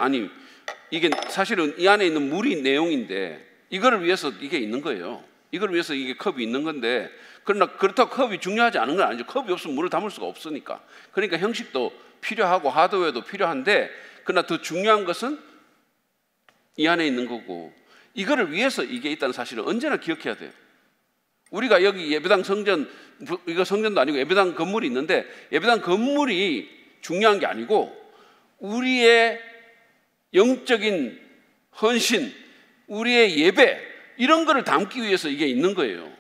이게 사실은 이 안에 있는 물이 내용인데 이거를 위해서 이게 있는 거예요. 이걸 위해서 이게 컵이 있는 건데 그러나 그렇다고 컵이 중요하지 않은 건 아니죠. 컵이 없으면 물을 담을 수가 없으니까. 그러니까 형식도 필요하고 하드웨어도 필요한데 그러나 더 중요한 것은 이 안에 있는 거고 이거를 위해서 이게 있다는 사실을 언제나 기억해야 돼요. 우리가 여기 예배당 성전, 이거 성전도 아니고 예배당 건물이 있는데 예배당 건물이 중요한 게 아니고 우리의 영적인 헌신, 우리의 예배 이런 거를 담기 위해서 이게 있는 거예요.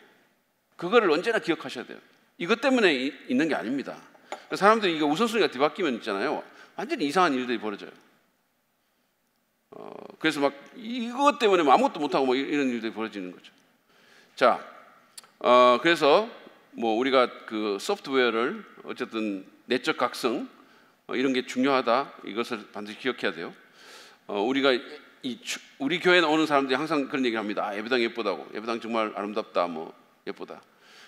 그거를 언제나 기억하셔야 돼요. 이것 때문에 있는 게 아닙니다. 사람들이 이게 우선순위가 뒤바뀌면 있잖아요. 완전히 이상한 일들이 벌어져요. 그래서 막 이것 때문에 아무것도 못하고 뭐 이런 일들이 벌어지는 거죠. 자, 그래서 뭐 우리가 그 소프트웨어를 어쨌든 내적 각성 이런 게 중요하다. 이것을 반드시 기억해야 돼요. 우리가 우리 교회에 오는 사람들이 항상 그런 얘기를 합니다. 예배당 예쁘다고. 예배당 정말 아름답다. 뭐 예쁘다.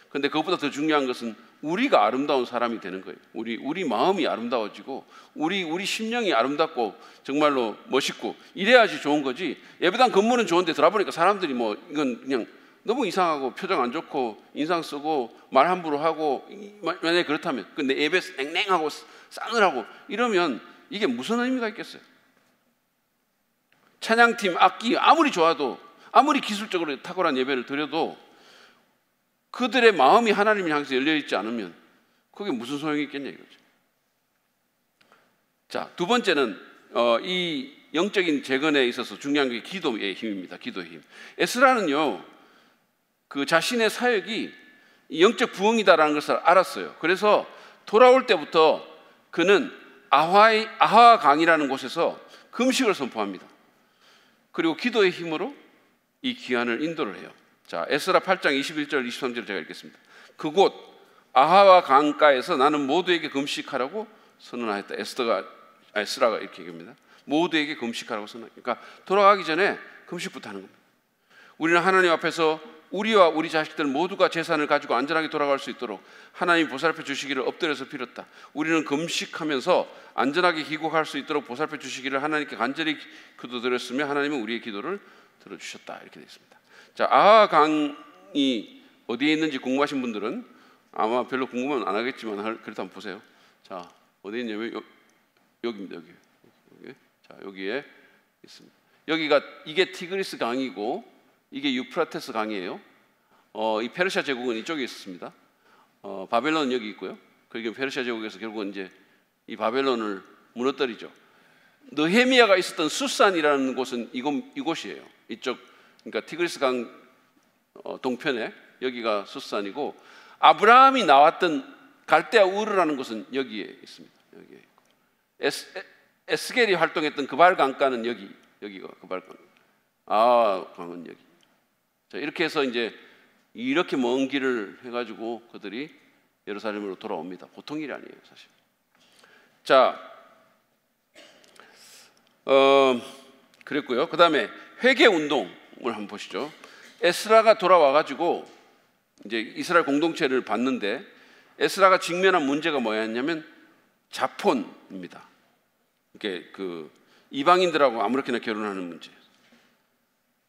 근데 그것보다 더 중요한 것은 우리가 아름다운 사람이 되는 거예요. 우리 마음이 아름다워지고 우리 심령이 아름답고 정말로 멋있고 이래야지 좋은 거지. 예배당 건물은 좋은데 들어보니까 사람들이 뭐 이건 그냥 너무 이상하고 표정 안 좋고 인상 쓰고 말 함부로 하고 만약에 그렇다면 근데 예배 앵앵하고 싸늘하고 이러면 이게 무슨 의미가 있겠어요? 찬양팀 악기 아무리 좋아도 아무리 기술적으로 탁월한 예배를 드려도 그들의 마음이 하나님을 향해서 열려있지 않으면 그게 무슨 소용이 있겠냐 이거죠. 자, 두 번째는 이 영적인 재건에 있어서 중요한 게 기도의 힘입니다. 기도의 힘. 에스라는요, 그 자신의 사역이 영적 부흥이다라는 것을 알았어요. 그래서 돌아올 때부터 그는 아하 강이라는 곳에서 금식을 선포합니다. 그리고 기도의 힘으로 이 귀환을 인도를 해요. 자, 에스라 8장 21절 23절 제가 읽겠습니다. 그곳 아하와 강가에서 나는 모두에게 금식하라고 선언하였다. 에스라가 이렇게 얘기합니다. 모두에게 금식하라고 선언합니다. 그러니까 돌아가기 전에 금식부터 하는 겁니다. 우리는 하나님 앞에서 우리와 우리 자식들 모두가 재산을 가지고 안전하게 돌아갈 수 있도록 하나님 보살펴 주시기를 엎드려서 빌었다. 우리는 금식하면서 안전하게 귀국할 수 있도록 보살펴 주시기를 하나님께 간절히 기도드렸으며 하나님은 우리의 기도를 들어주셨다. 이렇게 되어 있습니다. 자, 아하 강이 어디에 있는지 궁금하신 분들은 아마 별로 궁금은 안 하겠지만 그래도 한번 보세요. 자, 어디에 있냐면 여기입니다. 여기. 자, 여기에 있습니다. 이게 티그리스 강이고 이게 유프라테스 강이에요. 이 페르시아 제국은 이쪽에 있었습니다. 바벨론은 여기 있고요. 그리고 페르시아 제국에서 결국은 이제 이 바벨론을 무너뜨리죠. 느헤미야가 있었던 수산이라는 곳은 이곳이에요. 이쪽, 그러니까 티그리스 강 동편에 여기가 수산이고, 아브라함이 나왔던 갈대아 우르라는 곳은 여기에 있습니다. 여기에 있고, 에스겔이 활동했던 그발 강가는 여기가 그발 강. 강은 여기. 자, 이렇게 해서 이제 이렇게 먼 길을 해가지고 그들이 예루살렘으로 돌아옵니다. 보통 일이 아니에요, 사실. 자, 그랬고요. 그 다음에 회개 운동을 한번 보시죠. 에스라가 돌아와가지고 이제 이스라엘 공동체를 봤는데 에스라가 직면한 문제가 뭐였냐면 자폰입니다. 이게 그 이방인들하고 아무렇게나 결혼하는 문제.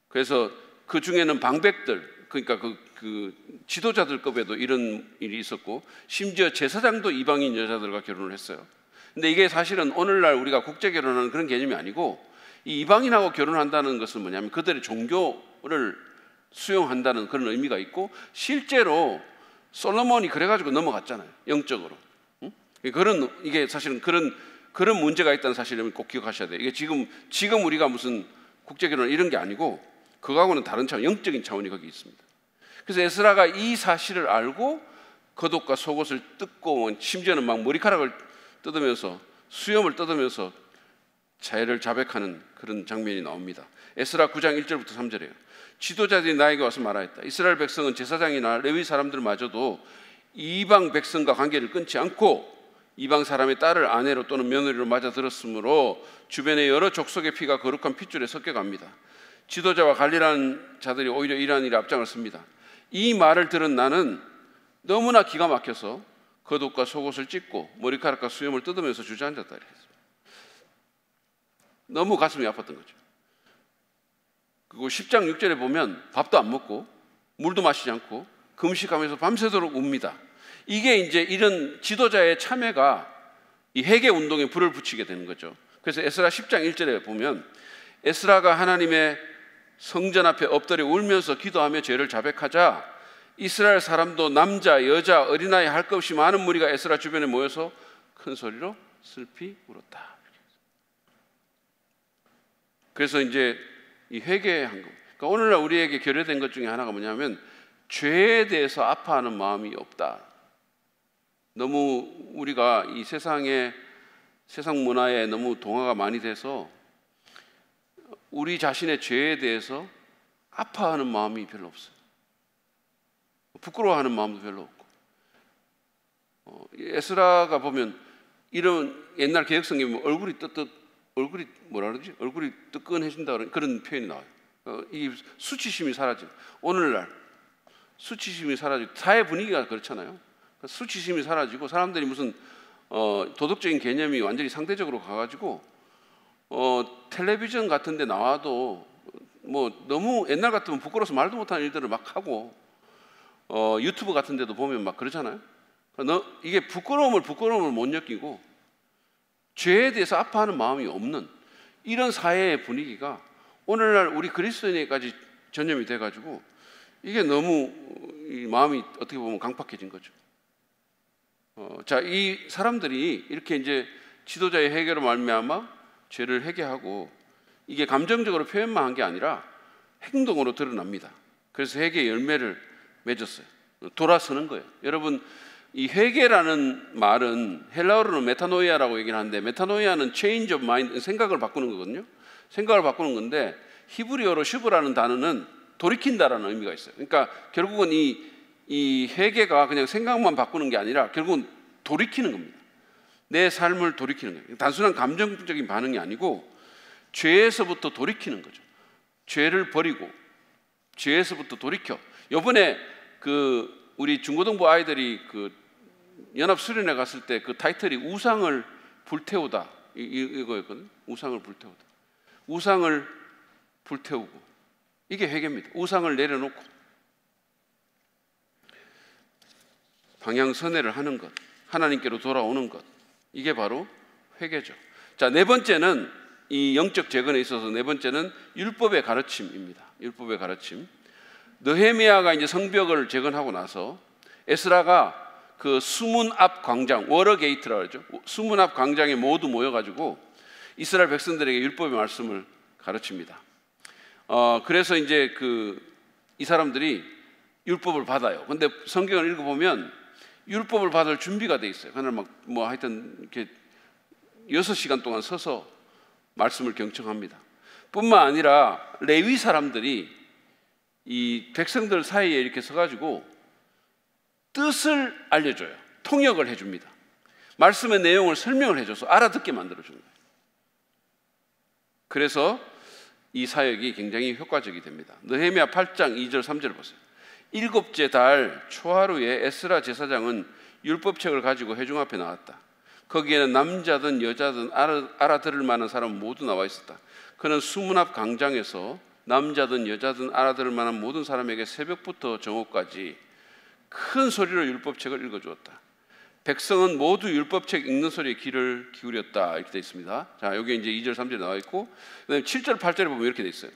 그래서 그 중에는 방백들, 그러니까 그 지도자들급에도 이런 일이 있었고, 심지어 제사장도 이방인 여자들과 결혼을 했어요. 근데 이게 사실은 오늘날 우리가 국제 결혼하는 그런 개념이 아니고, 이 이방인하고 결혼한다는 것은 뭐냐면 그들의 종교를 수용한다는 그런 의미가 있고, 실제로 솔로몬이 그래가지고 넘어갔잖아요, 영적으로. 이게 사실은 그런 문제가 있다는 사실을 꼭 기억하셔야 돼요. 이게 지금 우리가 무슨 국제 결혼 이런 게 아니고 그거하고는 다른 차원, 영적인 차원이 거기 있습니다. 그래서 에스라가 이 사실을 알고 겉옷과 속옷을 뜯고 심지어는 막 머리카락을 뜯으면서 수염을 뜯으면서 자해를 자백하는 그런 장면이 나옵니다. 에스라 9장 1절부터 3절이에요. 지도자들이 나에게 와서 말하였다. 이스라엘 백성은 제사장이나 레위 사람들마저도 이방 백성과 관계를 끊지 않고 이방 사람의 딸을 아내로 또는 며느리로 맞아 들었으므로 주변의 여러 족속의 피가 거룩한 핏줄에 섞여갑니다. 지도자와 관리라는 자들이 오히려 이러한 일에 앞장을 씁니다. 이 말을 들은 나는 너무나 기가 막혀서 겉옷과 속옷을 찢고 머리카락과 수염을 뜯으면서 주저앉았다. 너무 가슴이 아팠던 거죠. 그리고 10장 6절에 보면 밥도 안 먹고 물도 마시지 않고 금식하면서 밤새도록 웁니다. 이게 이제 이런 지도자의 참회가 이 회개 운동에 불을 붙이게 되는 거죠. 그래서 에스라 10장 1절에 보면 에스라가 하나님의 성전 앞에 엎드려 울면서 기도하며 죄를 자백하자 이스라엘 사람도 남자, 여자, 어린아이 할 것 없이 많은 무리가 에스라 주변에 모여서 큰 소리로 슬피 울었다. 그래서 이제 이 회개한 거. 그러니까 오늘날 우리에게 결여된 것 중에 하나가 뭐냐면 죄에 대해서 아파하는 마음이 없다. 너무 우리가 이 세상 문화에 너무 동화가 많이 돼서 우리 자신의 죄에 대해서 아파하는 마음이 별로 없어요. 부끄러워하는 마음도 별로 없고. 에스라가 보면 이런 옛날 개혁성경에 얼굴이 얼굴이 뜨끈해진다 그런 표현이 나와요. 이 수치심이 사라져. 오늘날 수치심이 사라지고 사회 분위기가 그렇잖아요. 수치심이 사라지고 사람들이 무슨 도덕적인 개념이 완전히 상대적으로 가가지고 텔레비전 같은 데 나와도 뭐 너무 옛날 같으면 부끄러워서 말도 못하는 일들을 막 하고 유튜브 같은 데도 보면 막 그러잖아요. 이게 부끄러움을 못 느끼고 죄에 대해서 아파하는 마음이 없는 이런 사회의 분위기가 오늘날 우리 그리스도인에게까지 전염이 돼가지고 이게 너무 이 마음이 어떻게 보면 강팍해진 거죠. 자, 이 사람들이 이렇게 이제 지도자의 회개로 말미암아 죄를 회개하고 이게 감정적으로 표현만 한 게 아니라 행동으로 드러납니다. 그래서 회개의 열매를 맺었어요. 돌아서는 거예요. 여러분, 이 회개라는 말은 헬라어로는 메타노이아라고 얘기를 하는데, 메타노이아는 change of mind, 생각을 바꾸는 거거든요. 생각을 바꾸는 건데, 히브리어로 슈브라는 단어는 돌이킨다라는 의미가 있어요. 그러니까 결국은 이 회개가 그냥 생각만 바꾸는 게 아니라 결국은 돌이키는 겁니다. 내 삶을 돌이키는 거예요. 단순한 감정적인 반응이 아니고 죄에서부터 돌이키는 거죠. 죄를 버리고 죄에서부터 돌이켜. 이번에 우리 중고등부 아이들이 연합수련회 갔을 때 그 타이틀이 우상을 불태우다 이거였거든요. 우상을 불태우다. 우상을 불태우고, 이게 회개입니다. 우상을 내려놓고 방향선회를 하는 것, 하나님께로 돌아오는 것, 이게 바로 회개죠. 자, 네 번째는, 이 영적 재건에 있어서 네 번째는 율법의 가르침입니다. 율법의 가르침. 느헤미야가 이제 성벽을 재건하고 나서 에스라가 그 수문 앞 광장, 워러 게이트라고 하죠. 수문 앞 광장에 모두 모여가지고 이스라엘 백성들에게 율법의 말씀을 가르칩니다. 그래서 이제 이 사람들이 율법을 받아요. 근데 성경을 읽어보면 율법을 받을 준비가 돼 있어요. 하늘 하여튼 이렇게 6시간 동안 서서 말씀을 경청합니다. 뿐만 아니라 레위 사람들이 이 백성들 사이에 이렇게 서가지고 뜻을 알려줘요. 통역을 해줍니다. 말씀의 내용을 설명을 해줘서 알아듣게 만들어주는 거예요. 그래서 이 사역이 굉장히 효과적이 됩니다. 느헤미야 8장 2절 3절을 보세요. 7째 달 초하루에 에스라 제사장은 율법책을 가지고 회중 앞에 나왔다. 거기에는 남자든 여자든 알아들을 만한 사람은 모두 나와 있었다. 그는 수문 앞 광장에서 남자든 여자든 알아들을 만한 모든 사람에게 새벽부터 정오까지 큰 소리로 율법책을 읽어주었다. 백성은 모두 율법책 읽는 소리에 귀를 기울였다. 이렇게 되어 있습니다. 자, 여기 이제 2절 3절에 나와 있고, 그다음에 7절 8절에 보면 이렇게 되어 있어요.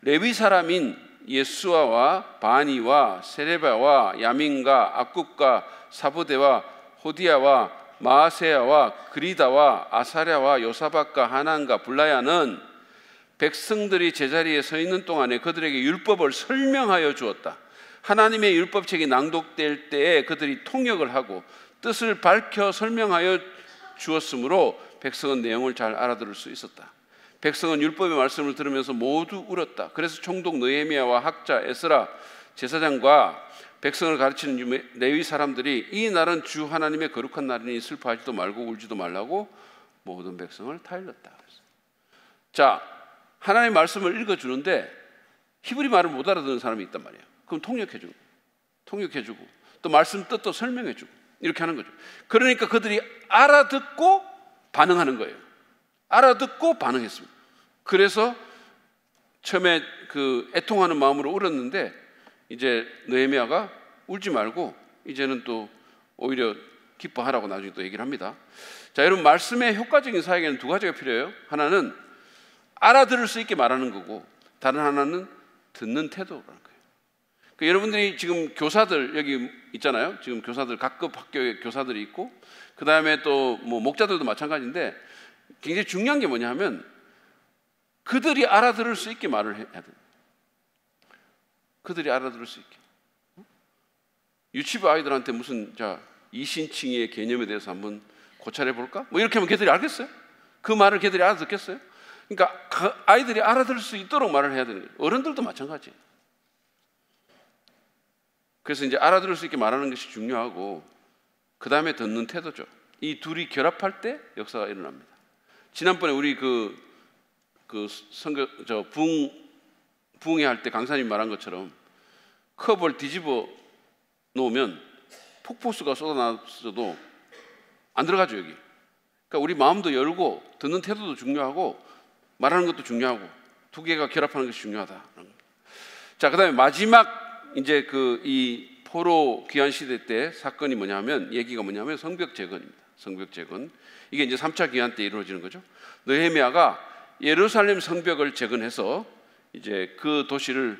레위 사람인 예수아와 바니와 세레바와 야민과 악굽과 사부대와 호디야와 마아세야와 그리다와 아사랴와 요사박과 하난과 블라야는 백성들이 제자리에 서 있는 동안에 그들에게 율법을 설명하여 주었다. 하나님의 율법책이 낭독될 때에 그들이 통역을 하고 뜻을 밝혀 설명하여 주었으므로 백성은 내용을 잘 알아들을 수 있었다. 백성은 율법의 말씀을 들으면서 모두 울었다. 그래서 총독 느헤미야와 학자 에스라 제사장과 백성을 가르치는 레위 사람들이 이 날은 주 하나님의 거룩한 날이니 슬퍼하지도 말고 울지도 말라고 모든 백성을 타일렀다. 자, 하나님의 말씀을 읽어주는데 히브리 말을 못 알아듣는 사람이 있단 말이에요. 그럼 통역해주고 또 말씀 뜻도 설명해주고 이렇게 하는 거죠. 그러니까 그들이 알아듣고 반응하는 거예요. 알아듣고 반응했습니다. 그래서 처음에 애통하는 마음으로 울었는데 이제 느헤미야가 울지 말고 이제는 또 오히려 기뻐하라고 나중에 또 얘기를 합니다. 자, 여러분, 말씀의 효과적인 사역에는 두 가지가 필요해요. 하나는 알아들을 수 있게 말하는 거고, 다른 하나는 듣는 태도라는 거예요. 여러분들이 지금 교사들 여기 있잖아요. 지금 교사들 각급 학교에 교사들이 있고, 그 다음에 또 목자들도 마찬가지인데 굉장히 중요한 게 뭐냐 하면 그들이 알아들을 수 있게 말을 해야 돼요. 그들이 알아들을 수 있게. 유치부 아이들한테 무슨 이신칭의 개념에 대해서 한번 고찰해 볼까? 이렇게 하면 걔들이 알겠어요? 그 말을 걔들이 알아듣겠어요? 그러니까 아이들이 알아들을 수 있도록 말을 해야 되는 거예요. 어른들도 마찬가지예요. 그래서 이제 알아들을 수 있게 말하는 것이 중요하고, 그 다음에 듣는 태도죠. 이 둘이 결합할 때 역사가 일어납니다. 지난번에 우리 부흥회 할 때 강사님 말한 것처럼 컵을 뒤집어 놓으면 폭포수가 쏟아나서도 안 들어가죠, 여기. 그러니까 우리 마음도 열고 듣는 태도도 중요하고 말하는 것도 중요하고 두 개가 결합하는 것이 중요하다. 자, 그다음에 마지막 이제 이 포로 귀환 시대 때 사건이 뭐냐면, 얘기가 뭐냐면 성벽 재건입니다. 성벽 재건. 이게 이제 3차 귀환 때 이루어지는 거죠. 느헤미야가 예루살렘 성벽을 재건해서 이제 그 도시를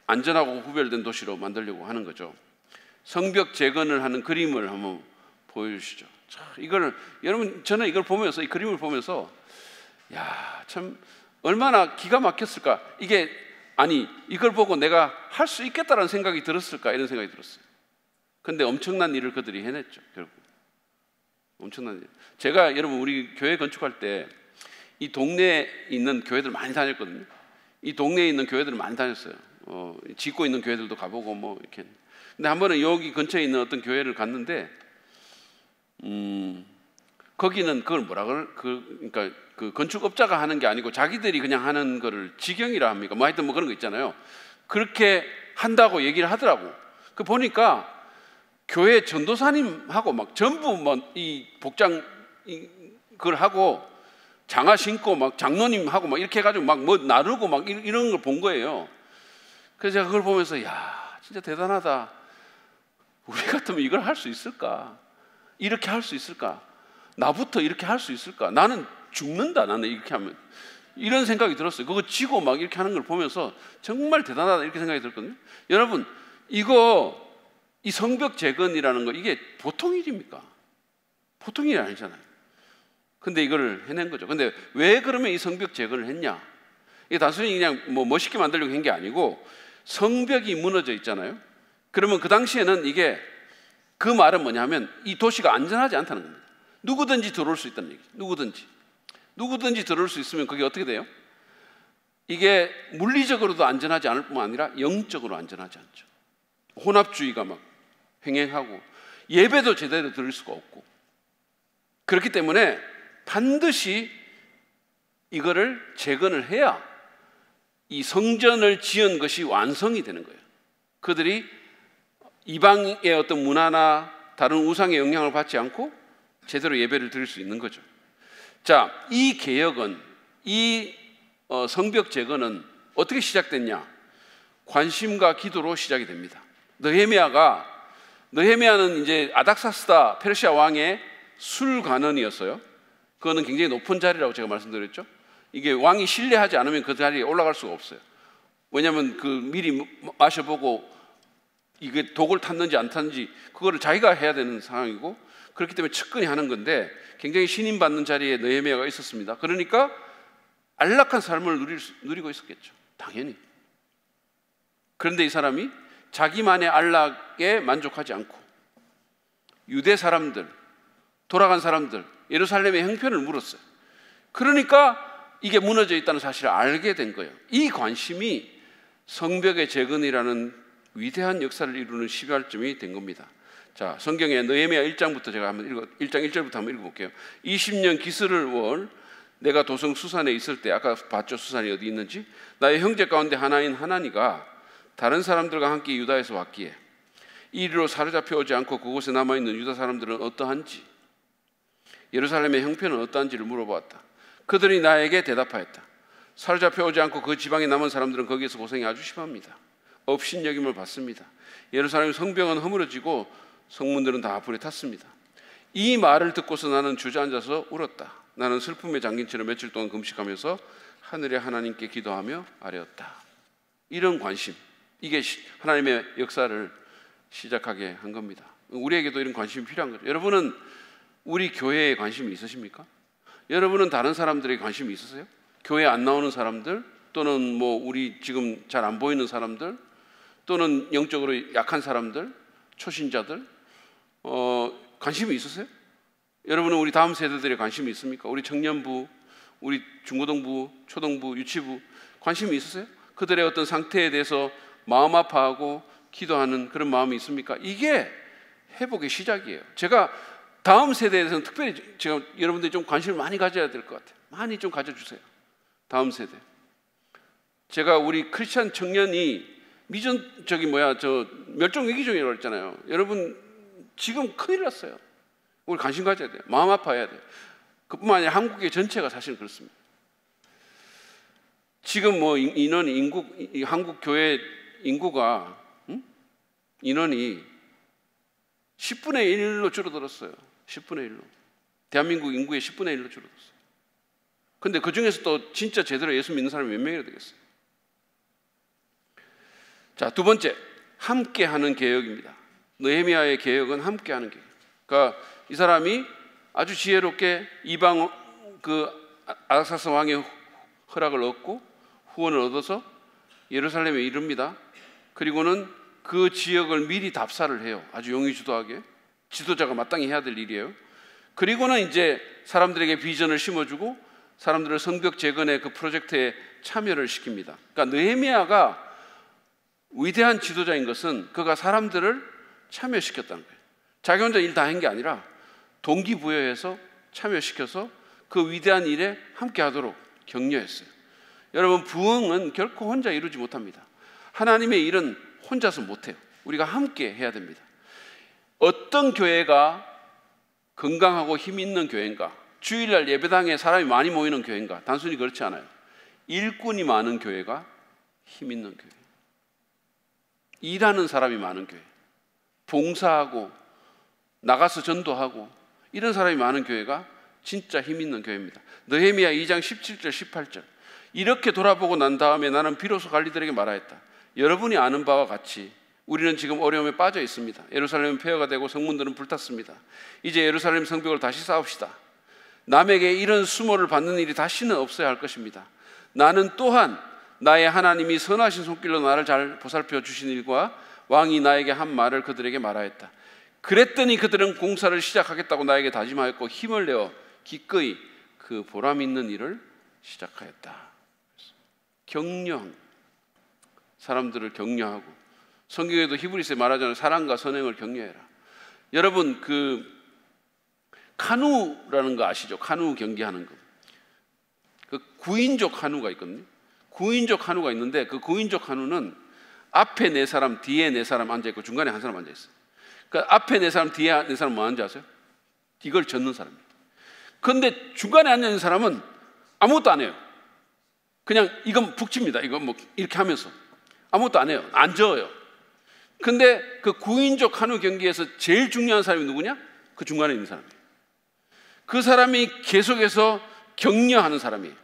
안전하고 구별된 도시로 만들려고 하는 거죠. 성벽 재건을 하는 그림을 한번 보여주시죠. 자, 여러분, 저는 이걸 보면서, 이 그림을 보면서 참 얼마나 기가 막혔을까. 이게 아니 이걸 보고 내가 할 수 있겠다라는 생각이 들었을까, 이런 생각이 들었어요. 근데 엄청난 일을 그들이 해냈죠. 결국 엄청난 일. 제가 여러분 우리 교회 건축할 때 이 동네에 있는 교회들 많이 다녔거든요. 이 동네에 있는 교회들을 많이 다녔어요. 짓고 있는 교회들도 가보고 뭐 이렇게. 근데 한 번은 여기 근처에 있는 어떤 교회를 갔는데 거기는 그걸 그러니까 그 건축업자가 하는 게 아니고 자기들이 그냥 하는 거를 직영이라 합니까? 뭐 하여튼 뭐 그런 거 있잖아요. 그렇게 한다고 얘기를 하더라고. 그 보니까 교회 전도사님하고 막 전부 뭐 이 복장 그걸 하고 장화 신고 막 장로님하고 막 이렇게 해가지고 막 뭐 나르고 막 이런 걸 본 거예요. 그래서 제가 그걸 보면서 야, 진짜 대단하다. 우리 같으면 이걸 할 수 있을까? 이렇게 할 수 있을까? 나부터 이렇게 할 수 있을까? 나는 죽는다. 나는 이렇게 하면. 이런 생각이 들었어요. 그거 지고 막 이렇게 하는 걸 보면서 정말 대단하다 이렇게 생각이 들었거든요. 여러분, 이 성벽 재건이라는 거 이게 보통 일입니까? 보통 일이 아니잖아요. 근데 이걸 해낸 거죠. 근데 왜 그러면 이 성벽 재건을 했냐? 이게 단순히 그냥 뭐 멋있게 만들려고 한 게 아니고 성벽이 무너져 있잖아요. 그러면 그 당시에는 이게 그 말은 뭐냐면 이 도시가 안전하지 않다는 겁니다. 누구든지 들어올 수 있다는 얘기죠. 누구든지 들어올 수 있으면 그게 어떻게 돼요? 이게 물리적으로도 안전하지 않을 뿐만 아니라 영적으로 안전하지 않죠. 혼합주의가 막 횡행하고 예배도 제대로 드릴 수가 없고, 그렇기 때문에 반드시 이거를 재건을 해야 이 성전을 지은 것이 완성이 되는 거예요. 그들이 이방의 어떤 문화나 다른 우상의 영향을 받지 않고 제대로 예배를 드릴 수 있는 거죠. 자, 이 개혁은, 이 성벽 재건은 어떻게 시작됐냐? 관심과 기도로 시작이 됩니다. 느헤미야는 이제 아닥사스다 페르시아 왕의 술관원이었어요. 그거는 굉장히 높은 자리라고 제가 말씀드렸죠. 이게 왕이 신뢰하지 않으면 그 자리에 올라갈 수가 없어요. 왜냐하면 그 미리 마셔보고 이게 독을 탔는지 안 탔는지 그거를 자기가 해야 되는 상황이고, 그렇기 때문에 측근이 하는 건데 굉장히 신임받는 자리에 느헤미야가 있었습니다. 그러니까 안락한 삶을 누리고 있었겠죠. 당연히. 그런데 이 사람이 자기만의 안락에 만족하지 않고 유대 사람들, 돌아간 사람들, 예루살렘의 형편을 물었어요. 그러니까 이게 무너져 있다는 사실을 알게 된 거예요. 이 관심이 성벽의 재건이라는 위대한 역사를 이루는 시발점이 된 겁니다. 자, 성경에 느헤미야 1장부터 제가 한번 1장 1절부터 한번 읽어볼게요. 20년 기스를 월 내가 도성 수산에 있을 때, 아까 봤죠, 수산이 어디 있는지. 나의 형제 가운데 하나인 하나니가 다른 사람들과 함께 유다에서 왔기에 이리로 사로잡혀 오지 않고 그곳에 남아있는 유다 사람들은 어떠한지, 예루살렘의 형편은 어떠한지를 물어보았다. 그들이 나에게 대답하였다. 사로잡혀 오지 않고 그 지방에 남은 사람들은 거기에서 고생이 아주 심합니다. 업신여김을 받습니다. 예루살렘 성벽은 허물어지고 성문들은 다 불에 탔습니다. 이 말을 듣고서 나는 주저앉아서 울었다. 나는 슬픔에 잠긴 채로 며칠 동안 금식하면서 하늘의 하나님께 기도하며 아뢰었다. 이런 관심, 이게 하나님의 역사를 시작하게 한 겁니다. 우리에게도 이런 관심이 필요한 거죠. 여러분은 우리 교회에 관심이 있으십니까? 여러분은 다른 사람들에게 관심이 있으세요? 교회 안 나오는 사람들, 또는 뭐 우리 지금 잘 안 보이는 사람들, 또는 영적으로 약한 사람들, 초신자들, 관심이 있으세요? 여러분은 우리 다음 세대들에 관심이 있습니까? 우리 청년부, 우리 중고등부, 초등부, 유치부 관심이 있으세요? 그들의 어떤 상태에 대해서 마음 아파하고 기도하는 그런 마음이 있습니까? 이게 회복의 시작이에요. 제가 다음 세대에 대해서는 특별히 제가 여러분들이 좀 관심을 많이 가져야 될 것 같아요. 많이 좀 가져주세요. 다음 세대. 제가 우리 크리스찬 청년이 멸종 위기종이라고 했잖아요. 여러분 지금 큰일 났어요. 우리 관심 가져야 돼요. 마음 아파해야 돼요. 그뿐만 아니라 한국의 전체가 사실은 그렇습니다. 지금 뭐 한국 교회 인구가 인원이 10분의 1로 줄어들었어요. 10분의 1로. 대한민국 인구의 10분의 1로 줄어들었어요. 근데 그 중에서 또 진짜 제대로 예수 믿는 사람이 몇 명이나 되겠어요? 자, 두 번째, 함께하는 개혁입니다. 느헤미야의 개혁은 함께하는 개혁. 그러니까 이 사람이 아주 지혜롭게 이방 아닥사스 왕의 허락을 얻고 후원을 얻어서 예루살렘에 이릅니다. 그리고는 그 지역을 미리 답사를 해요. 아주 용의주도하게. 지도자가 마땅히 해야 될 일이에요. 그리고는 이제 사람들에게 비전을 심어주고 사람들을 성벽 재건의 그 프로젝트에 참여를 시킵니다. 그러니까 느헤미야가 위대한 지도자인 것은 그가 사람들을 참여시켰다는 거예요. 자기 혼자 일 다 한 게 아니라 동기부여해서 참여시켜서 그 위대한 일에 함께 하도록 격려했어요. 여러분, 부흥은 결코 혼자 이루지 못합니다. 하나님의 일은 혼자서 못해요. 우리가 함께 해야 됩니다. 어떤 교회가 건강하고 힘 있는 교회인가? 주일날 예배당에 사람이 많이 모이는 교회인가? 단순히 그렇지 않아요. 일꾼이 많은 교회가 힘 있는 교회, 일하는 사람이 많은 교회, 봉사하고 나가서 전도하고 이런 사람이 많은 교회가 진짜 힘 있는 교회입니다. 느헤미야 2장 17절 18절 이렇게 돌아보고 난 다음에 나는 비로소 관리들에게 말하였다. 여러분이 아는 바와 같이 우리는 지금 어려움에 빠져 있습니다. 예루살렘은 폐허가 되고 성문들은 불탔습니다. 이제 예루살렘 성벽을 다시 쌓읍시다. 남에게 이런 수모를 받는 일이 다시는 없어야 할 것입니다. 나는 또한 나의 하나님이 선하신 손길로 나를 잘 보살펴 주신 일과 왕이 나에게 한 말을 그들에게 말하였다. 그랬더니 그들은 공사를 시작하겠다고 나에게 다짐하였고 힘을 내어 기꺼이 그 보람 있는 일을 시작하였다. 격려한, 사람들을 격려하고, 성경에도 히브리서에 말하자면 사랑과 선행을 격려해라. 여러분, 그 카누라는 거 아시죠? 카누 경기하는 거. 그 9인조 카누가 있거든요. 9인조 카누가 있는데 그 9인조 카누는 앞에 4사람, 뒤에 4사람 앉아 있고 중간에 한 사람 앉아 있어요. 그 앞에 4사람, 뒤에 4사람 뭐 하는지 아세요? 이걸 젓는 사람입니다. 그런데 중간에 앉아 있는 사람은 아무것도 안 해요. 그냥 이건 북칩니다. 이건 뭐 이렇게 하면서 아무것도 안 해요. 안 저어요. 근데 그 9인조 카누 경기에서 제일 중요한 사람이 누구냐? 그 중간에 있는 사람이에요. 그 사람이 계속해서 격려하는 사람이에요.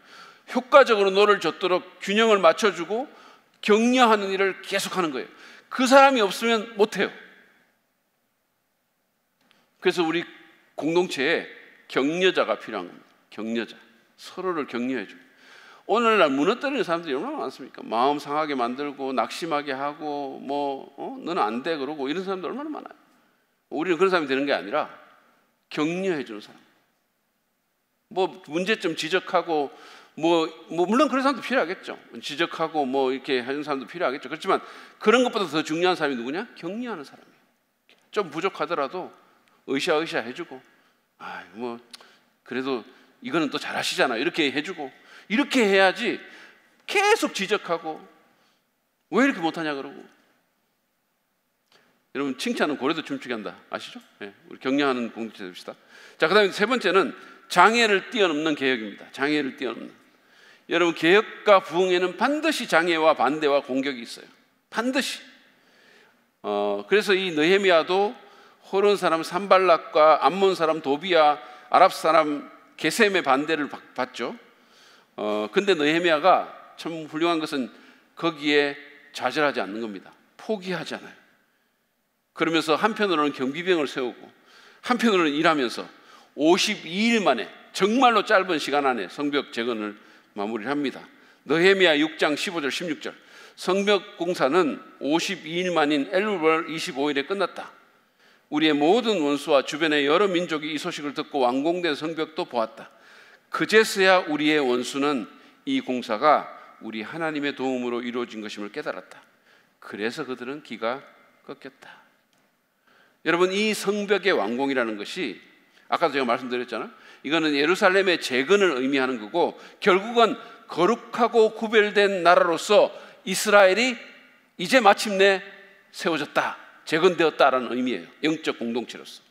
효과적으로 노를 젓도록 균형을 맞춰주고 격려하는 일을 계속하는 거예요. 그 사람이 없으면 못해요. 그래서 우리 공동체에 격려자가 필요한 겁니다. 격려자, 서로를 격려해줘요. 오늘날 무너뜨리는 사람들이 얼마나 많습니까? 마음 상하게 만들고 낙심하게 하고 너는 안 돼 그러고 이런 사람들 얼마나 많아요. 우리는 그런 사람이 되는 게 아니라 격려해주는 사람. 문제점 지적하고 물론 그런 사람도 필요하겠죠. 지적하고 이렇게 하는 사람도 필요하겠죠. 그렇지만 그런 것보다 더 중요한 사람이 누구냐? 격려하는 사람이에요. 좀 부족하더라도 으쌰으쌰 해주고, 그래도 이거는 또 잘하시잖아 이렇게 해주고, 이렇게 해야지 계속 지적하고 왜 이렇게 못하냐 그러고. 여러분, 칭찬은 고래도 춤추게 한다 아시죠? 네, 우리 격려하는 공동체 됩시다. 자, 그 다음에 세 번째는 장애를 뛰어넘는 개혁입니다. 장애를 뛰어넘는. 여러분, 개혁과 부흥에는 반드시 장애와 반대와 공격이 있어요. 반드시. 그래서 이 느헤미야도 호론 사람 산발락과 암몬 사람 도비야, 아랍 사람 게셈의 반대를 받죠. 근데 느헤미야가 참 훌륭한 것은 거기에 좌절하지 않는 겁니다. 포기하지 않아요. 그러면서 한편으로는 경비병을 세우고 한편으로는 일하면서 52일 만에 정말로 짧은 시간 안에 성벽 재건을 마무리를 합니다. 느헤미야 6장 15절 16절 성벽 공사는 52일 만인 엘루월 25일에 끝났다. 우리의 모든 원수와 주변의 여러 민족이 이 소식을 듣고 완공된 성벽도 보았다. 그제서야 우리의 원수는 이 공사가 우리 하나님의 도움으로 이루어진 것임을 깨달았다. 그래서 그들은 기가 꺾였다. 여러분, 이 성벽의 완공이라는 것이 아까도 제가 말씀드렸잖아요. 이거는 예루살렘의 재건을 의미하는 거고 결국은 거룩하고 구별된 나라로서 이스라엘이 이제 마침내 세워졌다, 재건되었다라는 의미예요. 영적 공동체로서.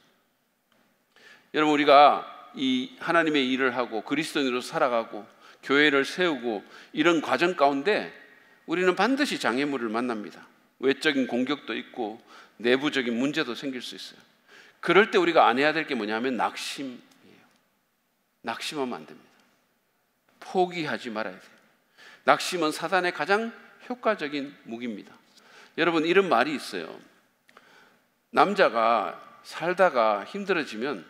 여러분, 우리가 이 하나님의 일을 하고 그리스도인으로 살아가고 교회를 세우고 이런 과정 가운데 우리는 반드시 장애물을 만납니다. 외적인 공격도 있고 내부적인 문제도 생길 수 있어요. 그럴 때 우리가 안 해야 될 게 뭐냐면 낙심이에요. 낙심하면 안 됩니다. 포기하지 말아야 돼요. 낙심은 사단의 가장 효과적인 무기입니다. 여러분, 이런 말이 있어요. 남자가 살다가 힘들어지면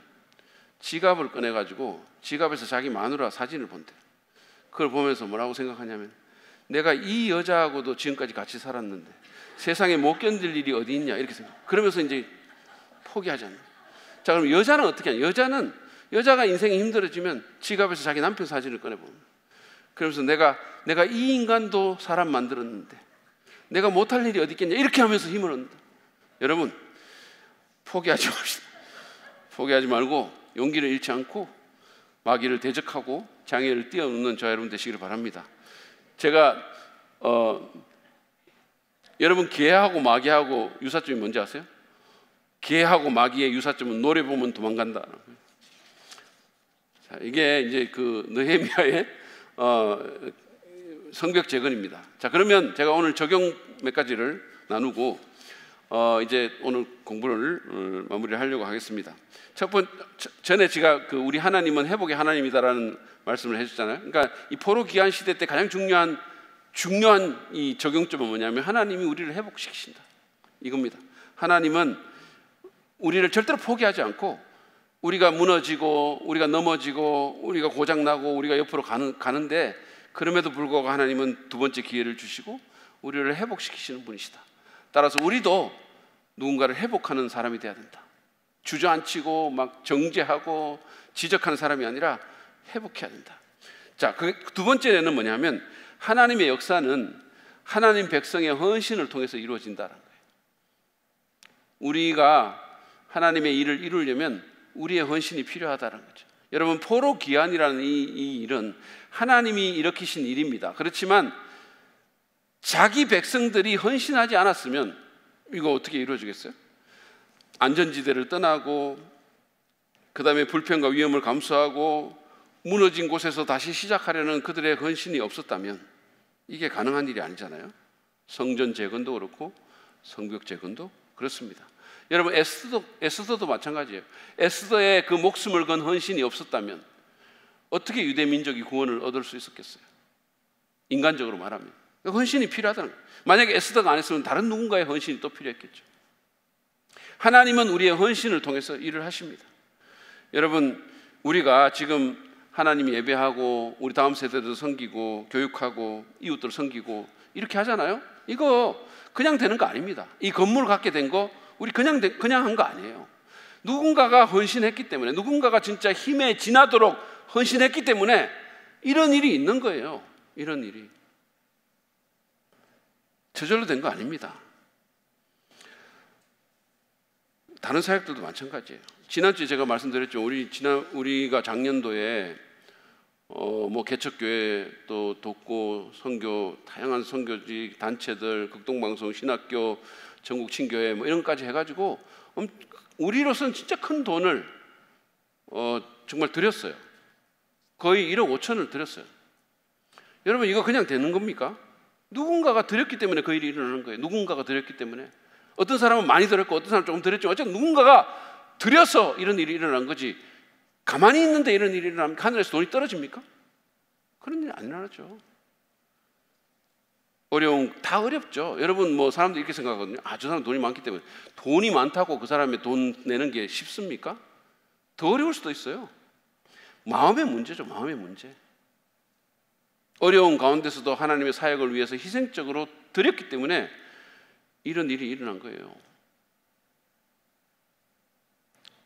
지갑을 꺼내가지고 지갑에서 자기 마누라 사진을 본대요. 그걸 보면서 뭐라고 생각하냐면, 내가 이 여자하고도 지금까지 같이 살았는데 세상에 못 견딜 일이 어디 있냐, 이렇게 생각. 그러면서 이제 포기하잖아요. 자, 그럼 여자는 어떻게 하냐? 여자가 인생이 힘들어지면 지갑에서 자기 남편 사진을 꺼내봅니다. 그러면서 내가 이 인간도 사람 만들었는데 내가 못할 일이 어디 있겠냐, 이렇게 하면서 힘을 얻는다. 여러분, 포기하지 맙시다. 포기하지 말고 용기를 잃지 않고 마귀를 대적하고 장애를 뛰어넘는 저와 여러분 되시기를 바랍니다. 제가 여러분, 개하고 마귀하고 유사점이 뭔지 아세요? 개하고 마귀의 유사점은 노래 보면 도망간다. 자, 이게 이제 그 느헤미야의 성벽 재건입니다. 자, 그러면 제가 오늘 적용 몇 가지를 나누고 이제 오늘 공부를 마무리를 하려고 하겠습니다. 첫 번째, 전에 제가 그 우리 하나님은 회복의 하나님이다라는 말씀을 해줬잖아요. 그러니까 이 포로 기한 시대 때 가장 중요한 이 적용점은 뭐냐면, 하나님이 우리를 회복시키신다, 이겁니다. 하나님은 우리를 절대로 포기하지 않고, 우리가 무너지고 우리가 넘어지고 우리가 고장나고 우리가 옆으로 가는데, 그럼에도 불구하고 하나님은 두 번째 기회를 주시고 우리를 회복시키시는 분이시다. 따라서 우리도 누군가를 회복하는 사람이 돼야 된다. 주저앉히고 막 정죄하고 지적하는 사람이 아니라 회복해야 된다. 자, 그 두 번째는 뭐냐면, 하나님의 역사는 하나님 백성의 헌신을 통해서 이루어진다는 거예요. 우리가 하나님의 일을 이루려면 우리의 헌신이 필요하다는 거죠. 여러분, 포로 기한이라는 이 일은 하나님이 일으키신 일입니다. 그렇지만 자기 백성들이 헌신하지 않았으면 이거 어떻게 이루어지겠어요? 안전지대를 떠나고 그 다음에 불편과 위험을 감수하고 무너진 곳에서 다시 시작하려는 그들의 헌신이 없었다면 이게 가능한 일이 아니잖아요. 성전 재건도 그렇고 성벽 재건도 그렇습니다. 여러분, 에스더도 마찬가지예요. 에스더의 그 목숨을 건 헌신이 없었다면 어떻게 유대 민족이 구원을 얻을 수 있었겠어요? 인간적으로 말하면 헌신이 필요하다는 거예요. 만약에 에스더가 안 했으면 다른 누군가의 헌신이 또 필요했겠죠. 하나님은 우리의 헌신을 통해서 일을 하십니다. 여러분, 우리가 지금 하나님 예배하고 우리 다음 세대도 섬기고 교육하고 이웃들 섬기고 이렇게 하잖아요. 이거 그냥 되는 거 아닙니다. 이 건물을 갖게 된 거 우리 그냥 한 거 아니에요. 누군가가 헌신했기 때문에, 누군가가 진짜 힘에 지나도록 헌신했기 때문에 이런 일이 있는 거예요. 이런 일이 저절로 된 거 아닙니다. 다른 사역들도 마찬가지예요. 지난주에 제가 말씀드렸죠. 우리가 작년도에 뭐 개척교회 또 돕고 선교, 다양한 선교지 단체들, 극동방송, 신학교, 전국 친교회 뭐 이런 것까지 해가지고 우리로서는 진짜 큰 돈을 정말 드렸어요. 거의 1억 5천을 드렸어요. 여러분, 이거 그냥 되는 겁니까? 누군가가 드렸기 때문에 그 일이 일어나는 거예요. 누군가가 드렸기 때문에. 어떤 사람은 많이 드렸고 어떤 사람은 조금 드렸지만 어쨌든 누군가가 드려서 이런 일이 일어난 거지, 가만히 있는데 이런 일이 일어나면 하늘에서 돈이 떨어집니까? 그런 일이 안 일어나죠. 다 어렵죠. 여러분, 뭐 사람들이 이렇게 생각하거든요. 저 사람 돈이 많기 때문에, 돈이 많다고 그 사람의 돈 내는 게 쉽습니까? 더 어려울 수도 있어요. 마음의 문제죠. 마음의 문제. 어려운 가운데서도 하나님의 사역을 위해서 희생적으로 드렸기 때문에 이런 일이 일어난 거예요.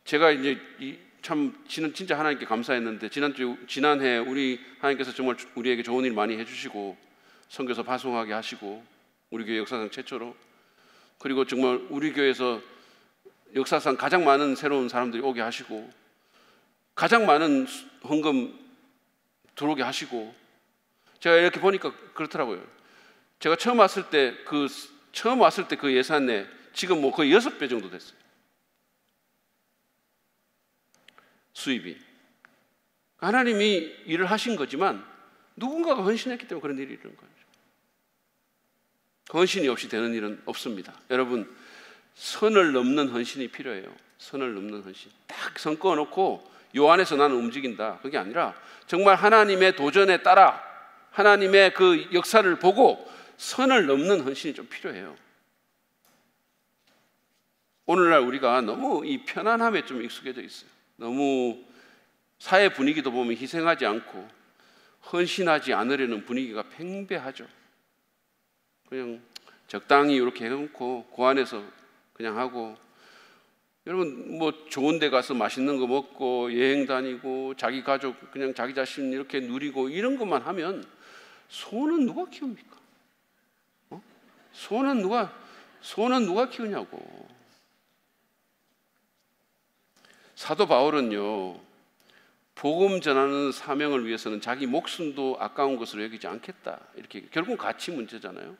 제가 이제 진짜 하나님께 감사했는데, 지난해 우리 하나님께서 정말 우리에게 좋은 일 많이 해주시고 선교사 파송하게 하시고 우리 교회 역사상 최초로, 그리고 정말 우리 교회에서 역사상 가장 많은 새로운 사람들이 오게 하시고 가장 많은 헌금 들어오게 하시고, 제가 이렇게 보니까 그렇더라고요. 제가 처음 왔을 때 그 예산에 지금 뭐 거의 6배 정도 됐어요. 수입이. 하나님이 일을 하신 거지만 누군가가 헌신했기 때문에 그런 일이 일어난 거죠. 헌신이 없이 되는 일은 없습니다. 여러분, 선을 넘는 헌신이 필요해요. 선을 넘는 헌신. 딱 선 그어놓고 요 안에서 나는 움직인다, 그게 아니라 정말 하나님의 도전에 따라 하나님의 그 역사를 보고 선을 넘는 헌신이 좀 필요해요. 오늘날 우리가 너무 이 편안함에 좀 익숙해져 있어요. 너무 사회 분위기도 보면 희생하지 않고 헌신하지 않으려는 분위기가 팽배하죠. 그냥 적당히 이렇게 해놓고 그 안에서 그냥 하고, 여러분 뭐 좋은 데 가서 맛있는 거 먹고 여행 다니고 자기 가족 그냥 자기 자신 이렇게 누리고 이런 것만 하면 소는 누가 키웁니까? 소는 누가 키우냐고. 사도 바울은요, 복음 전하는 사명을 위해서는 자기 목숨도 아까운 것으로 여기지 않겠다, 이렇게. 결국 가치 문제잖아요.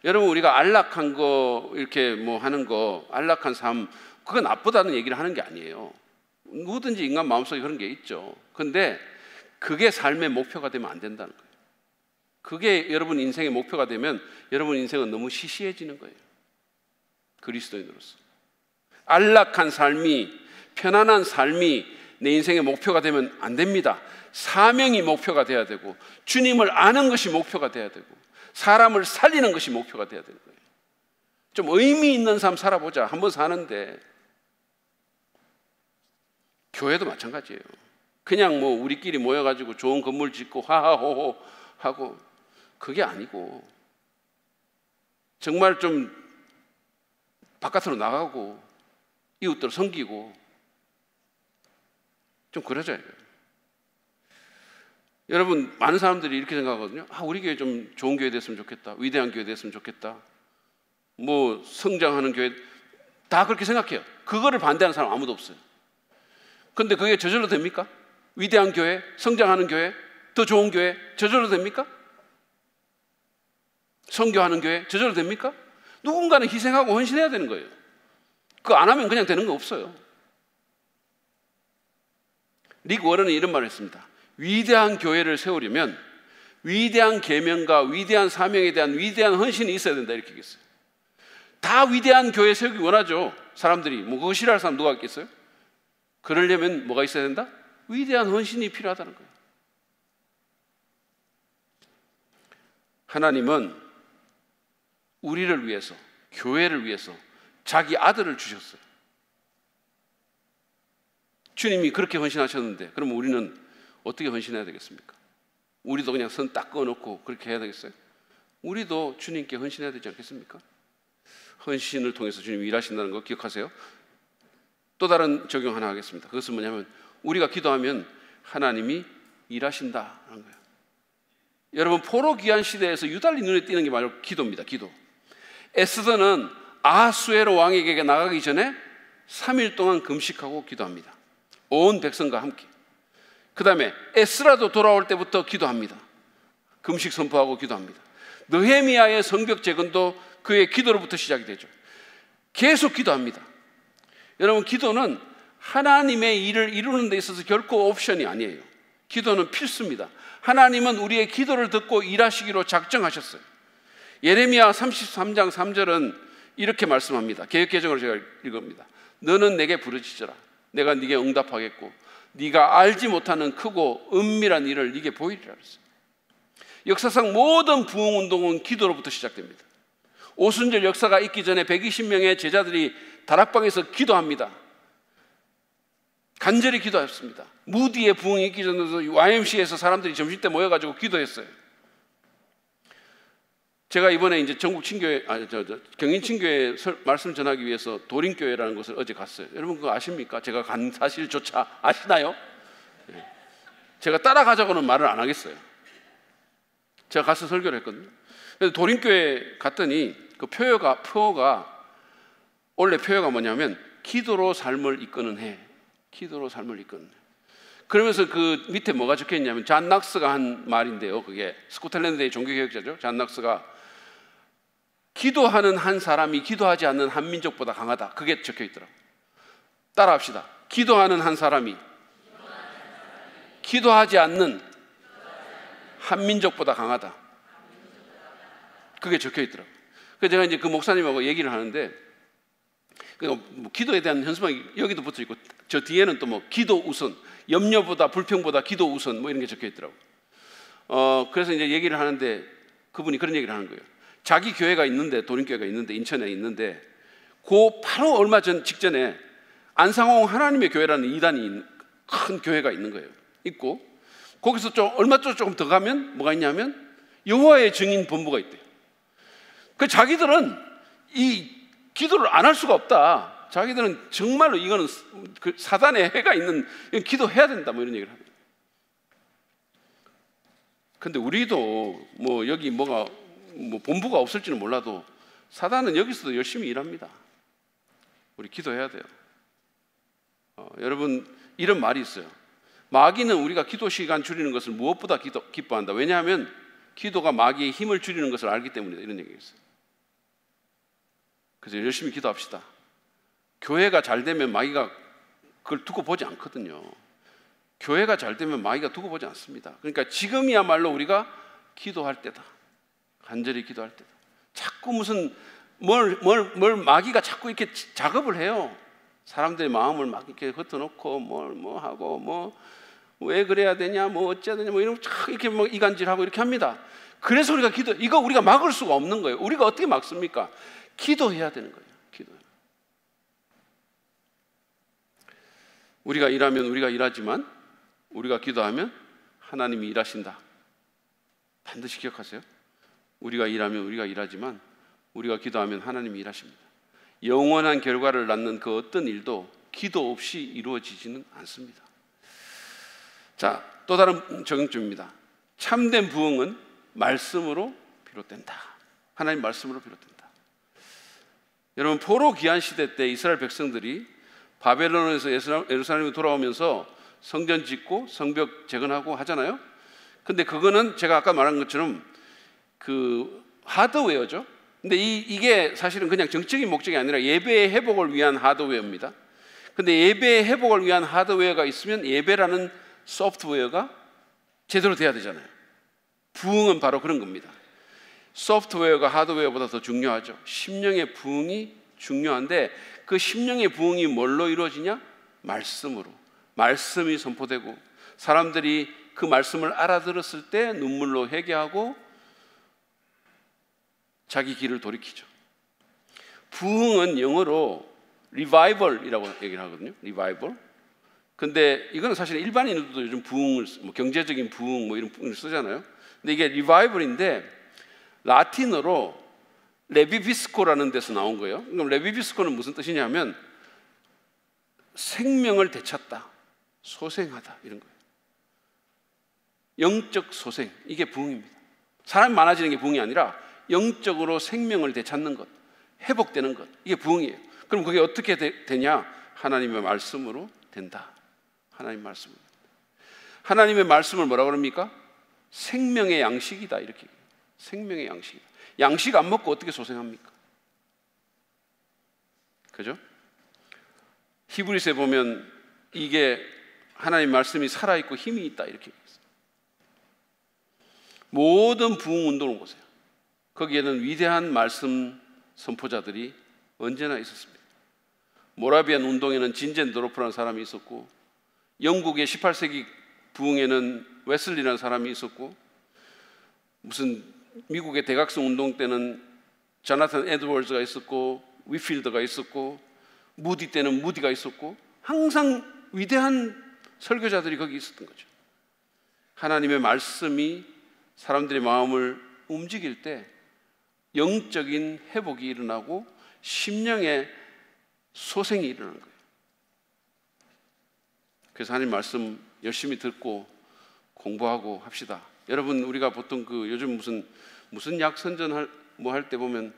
여러분, 우리가 안락한 거 이렇게 뭐 하는 거, 안락한 삶, 그거 나쁘다는 얘기를 하는 게 아니에요. 누구든지 인간 마음속에 그런 게 있죠. 근데 그게 삶의 목표가 되면 안 된다는 거예요. 그게 여러분 인생의 목표가 되면 여러분 인생은 너무 시시해지는 거예요. 그리스도인으로서 안락한 삶이, 편안한 삶이 내 인생의 목표가 되면 안 됩니다. 사명이 목표가 돼야 되고, 주님을 아는 것이 목표가 돼야 되고, 사람을 살리는 것이 목표가 돼야 되는 거예요. 좀 의미 있는 삶 살아보자. 한번 사는데. 교회도 마찬가지예요. 그냥 뭐 우리끼리 모여가지고 좋은 건물 짓고 하하호호 하고, 그게 아니고 정말 좀 바깥으로 나가고 이웃들 섬기고 좀 그러져야 돼요. 여러분, 많은 사람들이 이렇게 생각하거든요. 우리 교회 좀 좋은 교회 됐으면 좋겠다, 위대한 교회 됐으면 좋겠다, 뭐 성장하는 교회, 다 그렇게 생각해요. 그거를 반대하는 사람 아무도 없어요. 근데 그게 저절로 됩니까? 위대한 교회, 성장하는 교회, 더 좋은 교회 저절로 됩니까? 선교하는 교회 저절로 됩니까? 누군가는 희생하고 헌신해야 되는 거예요. 그거 안 하면 그냥 되는 거 없어요. 릭 워런은 이런 말을 했습니다. 위대한 교회를 세우려면 위대한 계명과 위대한 사명에 대한 위대한 헌신이 있어야 된다, 이렇게 얘기했어요. 다 위대한 교회 세우기 원하죠. 사람들이. 뭐 그거 싫어할 사람 누가 있겠어요? 그러려면 뭐가 있어야 된다? 위대한 헌신이 필요하다는 거예요. 하나님은 우리를 위해서, 교회를 위해서 자기 아들을 주셨어요. 주님이 그렇게 헌신하셨는데 그럼 우리는 어떻게 헌신해야 되겠습니까? 우리도 그냥 선 딱 그어놓고 그렇게 해야 되겠어요? 우리도 주님께 헌신해야 되지 않겠습니까? 헌신을 통해서 주님이 일하신다는 거 기억하세요? 또 다른 적용 하나 하겠습니다. 그것은 뭐냐면, 우리가 기도하면 하나님이 일하신다는 거예요. 여러분, 포로 귀환 시대에서 유달리 눈에 띄는 게 바로 기도입니다. 기도. 에스더는 아하수에로 왕에게 나가기 전에 3일 동안 금식하고 기도합니다. 온 백성과 함께. 그 다음에 에스라도 돌아올 때부터 기도합니다. 금식 선포하고 기도합니다. 느헤미야의 성벽 재건도 그의 기도로부터 시작이 되죠. 계속 기도합니다. 여러분, 기도는 하나님의 일을 이루는 데 있어서 결코 옵션이 아니에요. 기도는 필수입니다. 하나님은 우리의 기도를 듣고 일하시기로 작정하셨어요. 예레미야 33장 3절은 이렇게 말씀합니다. 개역개정으로 제가 읽습니다. 너는 내게 부르짖어라. 내가 네게 응답하겠고 네가 알지 못하는 크고 은밀한 일을 네게 보이리라 그랬어요. 역사상 모든 부흥운동은 기도로부터 시작됩니다. 오순절 역사가 있기 전에 120명의 제자들이 다락방에서 기도합니다. 간절히 기도했습니다. 무디의 부흥이 있기 전에도 YMCA에서 사람들이 점심때 모여가지고 기도했어요. 제가 이번에 이제 전국 친교회, 경인 친교회 말씀 전하기 위해서 도림교회라는 곳을 어제 갔어요. 여러분 그거 아십니까? 제가 간 사실조차 아시나요? 제가 따라가자고는 말을 안 하겠어요. 제가 가서 설교를 했거든요. 그래서 도림교회 갔더니 그 표어가 원래 표어가 뭐냐면 기도로 삶을 이끄는 해. 기도로 삶을 이끄는 해. 그러면서 그 밑에 뭐가 적혀 있냐면 잔 낙스가 한 말인데요. 그게 스코틀랜드의 종교개혁자죠. 잔 낙스가 기도하는 한 사람이 기도하지 않는 한 민족보다 강하다. 그게 적혀 있더라고요. 따라합시다. 기도하는 한 사람이 기도하지 않는 한 민족보다 강하다. 그게 적혀 있더라고요. 그래서 제가 이제 그 목사님하고 얘기를 하는데, 뭐 기도에 대한 현수막이 여기도 붙어 있고 저 뒤에는 또 뭐 기도 우선, 염려보다 불평보다 기도 우선 뭐 이런 게 적혀 있더라고요. 그래서 이제 얘기를 하는데 그분이 그런 얘기를 하는 거예요. 자기 교회가 있는데, 도림교회가 있는데, 인천에 있는데 그 바로 얼마 전 직전에 안상홍 하나님의 교회라는 이단이 큰 교회가 있는 거예요. 있고 거기서 좀 얼마 조금 더 가면 뭐가 있냐면 여호와의 증인 본부가 있대요. 그 자기들은 이 기도를 안 할 수가 없다. 자기들은 정말로 이거는 그 사단의 해가 있는, 기도해야 된다, 뭐 이런 얘기를 합니다. 근데 우리도 뭐 여기 뭐가 뭐 본부가 없을지는 몰라도 사단은 여기서도 열심히 일합니다. 우리 기도해야 돼요. 여러분, 이런 말이 있어요. 마귀는 우리가 기도 시간 줄이는 것을 무엇보다 기뻐한다. 왜냐하면 기도가 마귀의 힘을 줄이는 것을 알기 때문이다. 이런 얘기가 있어요. 그래서 열심히 기도합시다. 교회가 잘 되면 마귀가 그걸 두고 보지 않거든요. 교회가 잘 되면 마귀가 두고 보지 않습니다. 그러니까 지금이야말로 우리가 기도할 때다. 간절히 기도할 때다. 자꾸 무슨 뭘 마귀가 자꾸 이렇게 작업을 해요. 사람들의 마음을 막 이렇게 흩어놓고 뭐 하고 왜 그래야 되냐, 뭐 어째야 되냐, 뭐 이런 이렇게 뭐 이간질하고 이렇게 합니다. 그래서 우리가 이거 우리가 막을 수가 없는 거예요. 우리가 어떻게 막습니까? 기도해야 되는 거예요. 기도. 우리가 일하면 우리가 일하지만 우리가 기도하면 하나님이 일하신다. 반드시 기억하세요. 우리가 일하면 우리가 일하지만 우리가 기도하면 하나님이 일하십니다. 영원한 결과를 낳는 그 어떤 일도 기도 없이 이루어지지는 않습니다. 자, 또 다른 적용점입니다. 참된 부흥은 말씀으로 비롯된다. 하나님 말씀으로 비롯된다. 여러분, 포로 귀환 시대 때 이스라엘 백성들이 바벨론에서 예루살렘에 돌아오면서 성전 짓고 성벽 재건하고 하잖아요. 근데 그거는 제가 아까 말한 것처럼 그 하드웨어죠. 근데 이게 사실은 그냥 정적인 목적이 아니라 예배의 회복을 위한 하드웨어입니다. 근데 예배의 회복을 위한 하드웨어가 있으면 예배라는 소프트웨어가 제대로 돼야 되잖아요. 부흥은 바로 그런 겁니다. 소프트웨어가 하드웨어보다 더 중요하죠. 심령의 부흥이 중요한데 그 심령의 부흥이 뭘로 이루어지냐? 말씀으로. 말씀이 선포되고 사람들이 그 말씀을 알아들었을 때 눈물로 회개하고 자기 길을 돌이키죠. 부흥은 영어로 리바이벌이라고 얘기를 하거든요. 리바이벌. 근데 이거는 사실 일반인들도 요즘 부흥을, 뭐 경제적인 부흥 뭐 이런 부흥을 쓰잖아요. 근데 이게 리바이벌인데 라틴어로 레비비스코라는 데서 나온 거예요. 그럼 레비비스코는 무슨 뜻이냐면 생명을 되찾다, 소생하다 이런 거예요. 영적 소생, 이게 부흥입니다. 사람이 많아지는 게 부흥이 아니라 영적으로 생명을 되찾는 것, 회복되는 것, 이게 부흥이에요. 그럼 그게 어떻게 되냐? 하나님의 말씀으로 된다. 하나님 말씀으로. 하나님의 말씀을 뭐라고 그럽니까? 생명의 양식이다, 이렇게. 생명의 양식이다. 양식 안 먹고 어떻게 소생합니까? 그죠? 히브리서에 보면 이게 하나님 말씀이 살아있고 힘이 있다, 이렇게 얘기했어요. 모든 부흥 운동을 보세요. 거기에는 위대한 말씀 선포자들이 언제나 있었습니다. 모라비안 운동에는 진젠도로프라는 사람이 있었고, 영국의 18세기 부흥에는 웨슬리라는 사람이 있었고, 무슨 미국의 대각성 운동 때는 조나탄 에드워즈가 있었고, 위필드가 있었고, 무디 때는 무디가 있었고, 항상 위대한 설교자들이 거기 있었던 거죠. 하나님의 말씀이 사람들의 마음을 움직일 때 영적인 회복이 일어나고 심령의 소생이 일어나는 거예요. 그래서 하나님 말씀 열심히 듣고 공부하고 합시다. 여러분, 우리가 보통 그 요즘 무슨 약 선전 뭐 할 때 보면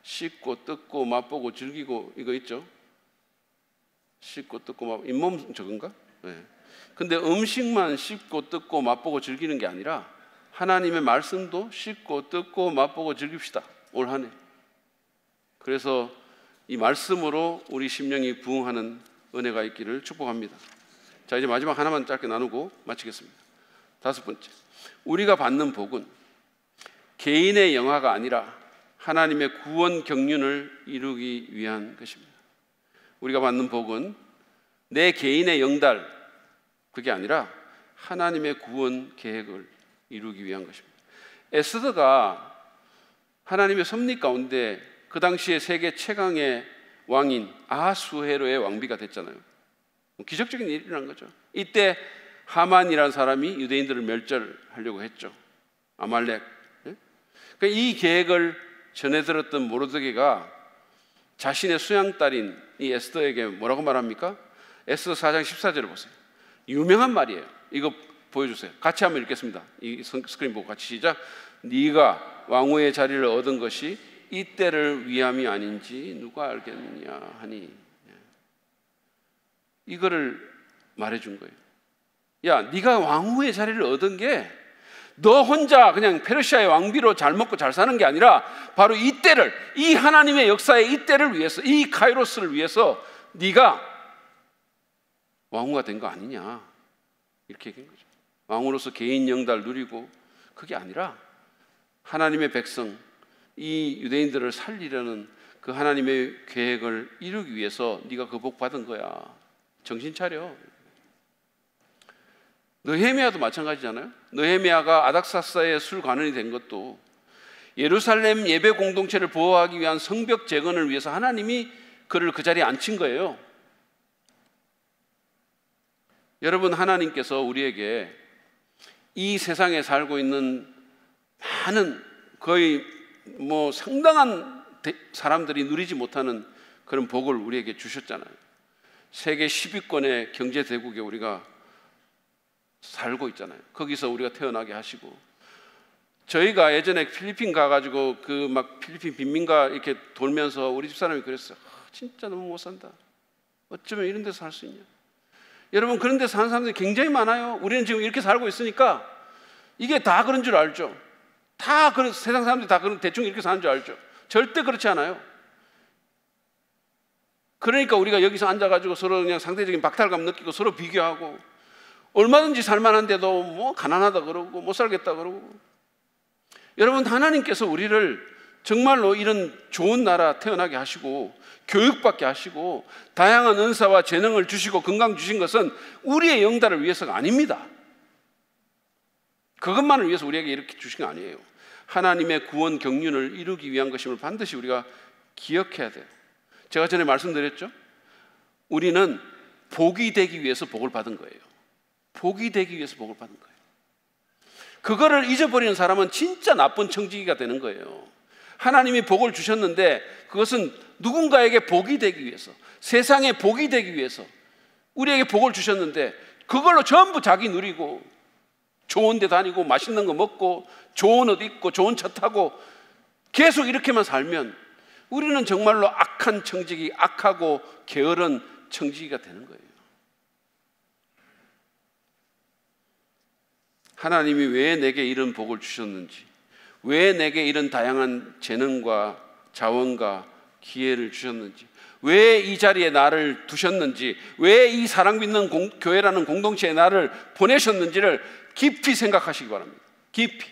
씹고 뜯고 맛보고 즐기고 이거 있죠? 씹고 뜯고 잇몸 저건가? 네. 근데 음식만 씹고 뜯고 맛보고 즐기는 게 아니라 하나님의 말씀도 씹고 뜯고 맛보고 즐깁시다. 올 한 해. 그래서 이 말씀으로 우리 심령이 부흥하는 은혜가 있기를 축복합니다. 자, 이제 마지막 하나만 짧게 나누고 마치겠습니다. 5번째, 우리가 받는 복은 개인의 영화가 아니라 하나님의 구원 경륜을 이루기 위한 것입니다. 우리가 받는 복은 내 개인의 영달, 그게 아니라 하나님의 구원 계획을 이루기 위한 것입니다. 에스더가 하나님의 섭리 가운데 그 당시에 세계 최강의 왕인 아하수에로의 왕비가 됐잖아요. 기적적인 일이 일어난 거죠. 이때 하만이라는 사람이 유대인들을 멸절하려고 했죠. 아말렉. 그러니까 이 계획을 전해 들었던 모르드게가 자신의 수양딸인 이 에스더에게 뭐라고 말합니까? 에스더 4장 14절을 보세요. 유명한 말이에요. 이거 보여주세요. 같이 한번 읽겠습니다. 이 스크린 보고 같이 시작. 네가 왕후의 자리를 얻은 것이 이때를 위함이 아닌지 누가 알겠느냐 하니, 이거를 말해준 거예요. 야, 네가 왕후의 자리를 얻은 게 너 혼자 그냥 페르시아의 왕비로 잘 먹고 잘 사는 게 아니라 바로 이때를, 이 하나님의 역사의 이때를 위해서, 이 카이로스를 위해서 네가 왕후가 된 거 아니냐, 이렇게 얘기한 거죠. 왕으로서 개인 영달을 누리고, 그게 아니라 하나님의 백성, 이 유대인들을 살리려는 그 하나님의 계획을 이루기 위해서 네가 그 복 받은 거야. 정신 차려. 느헤미야도 마찬가지잖아요. 느헤미야가 아닥사스다의 술관원이 된 것도 예루살렘 예배 공동체를 보호하기 위한 성벽 재건을 위해서 하나님이 그를 그 자리에 앉힌 거예요. 여러분, 하나님께서 우리에게 이 세상에 살고 있는 많은, 거의 상당한 사람들이 누리지 못하는 그런 복을 우리에게 주셨잖아요. 세계 10위권의 경제대국에 우리가 살고 있잖아요. 거기서 우리가 태어나게 하시고, 저희가 예전에 필리핀 가가지고 그 막 필리핀 빈민가 이렇게 돌면서 우리 집사람이 그랬어요. 진짜 너무 못 산다. 어쩌면 이런 데서 살 수 있냐. 여러분, 그런 데서 사는 사람들이 굉장히 많아요. 우리는 지금 이렇게 살고 있으니까 이게 다 그런 줄 알죠. 다 그런, 세상 사람들이 다 그런, 대충 이렇게 사는 줄 알죠. 절대 그렇지 않아요. 그러니까 우리가 여기서 앉아가지고 서로 그냥 상대적인 박탈감 느끼고 서로 비교하고, 얼마든지 살만한데도 뭐 가난하다 그러고 못 살겠다 그러고. 여러분, 하나님께서 우리를 정말로 이런 좋은 나라 태어나게 하시고 교육받게 하시고 다양한 은사와 재능을 주시고 건강 주신 것은 우리의 영달을 위해서가 아닙니다. 그것만을 위해서 우리에게 이렇게 주신 게 아니에요. 하나님의 구원 경륜을 이루기 위한 것임을 반드시 우리가 기억해야 돼요. 제가 전에 말씀드렸죠. 우리는 복이 되기 위해서 복을 받은 거예요. 복이 되기 위해서 복을 받은 거예요. 그거를 잊어버리는 사람은 진짜 나쁜 청지기가 되는 거예요. 하나님이 복을 주셨는데 그것은 누군가에게 복이 되기 위해서, 세상에 복이 되기 위해서 우리에게 복을 주셨는데 그걸로 전부 자기 누리고 좋은 데 다니고 맛있는 거 먹고 좋은 옷 입고 좋은 차 타고 계속 이렇게만 살면 우리는 정말로 악한 청지기, 악하고 게으른 청지기가 되는 거예요. 하나님이 왜 내게 이런 복을 주셨는지, 왜 내게 이런 다양한 재능과 자원과 기회를 주셨는지, 왜 이 자리에 나를 두셨는지, 왜 이 사랑 믿는 교회라는 공동체에 나를 보내셨는지를 깊이 생각하시기 바랍니다. 깊이.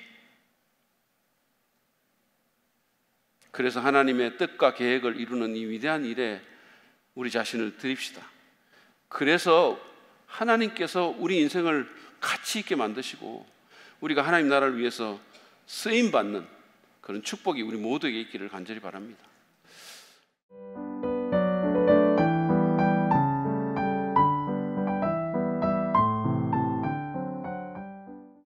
그래서 하나님의 뜻과 계획을 이루는 이 위대한 일에 우리 자신을 드립시다. 그래서 하나님께서 우리 인생을 가치 있게 만드시고 우리가 하나님 나라를 위해서 쓰임받는 그런 축복이 우리 모두에게 있기를 간절히 바랍니다.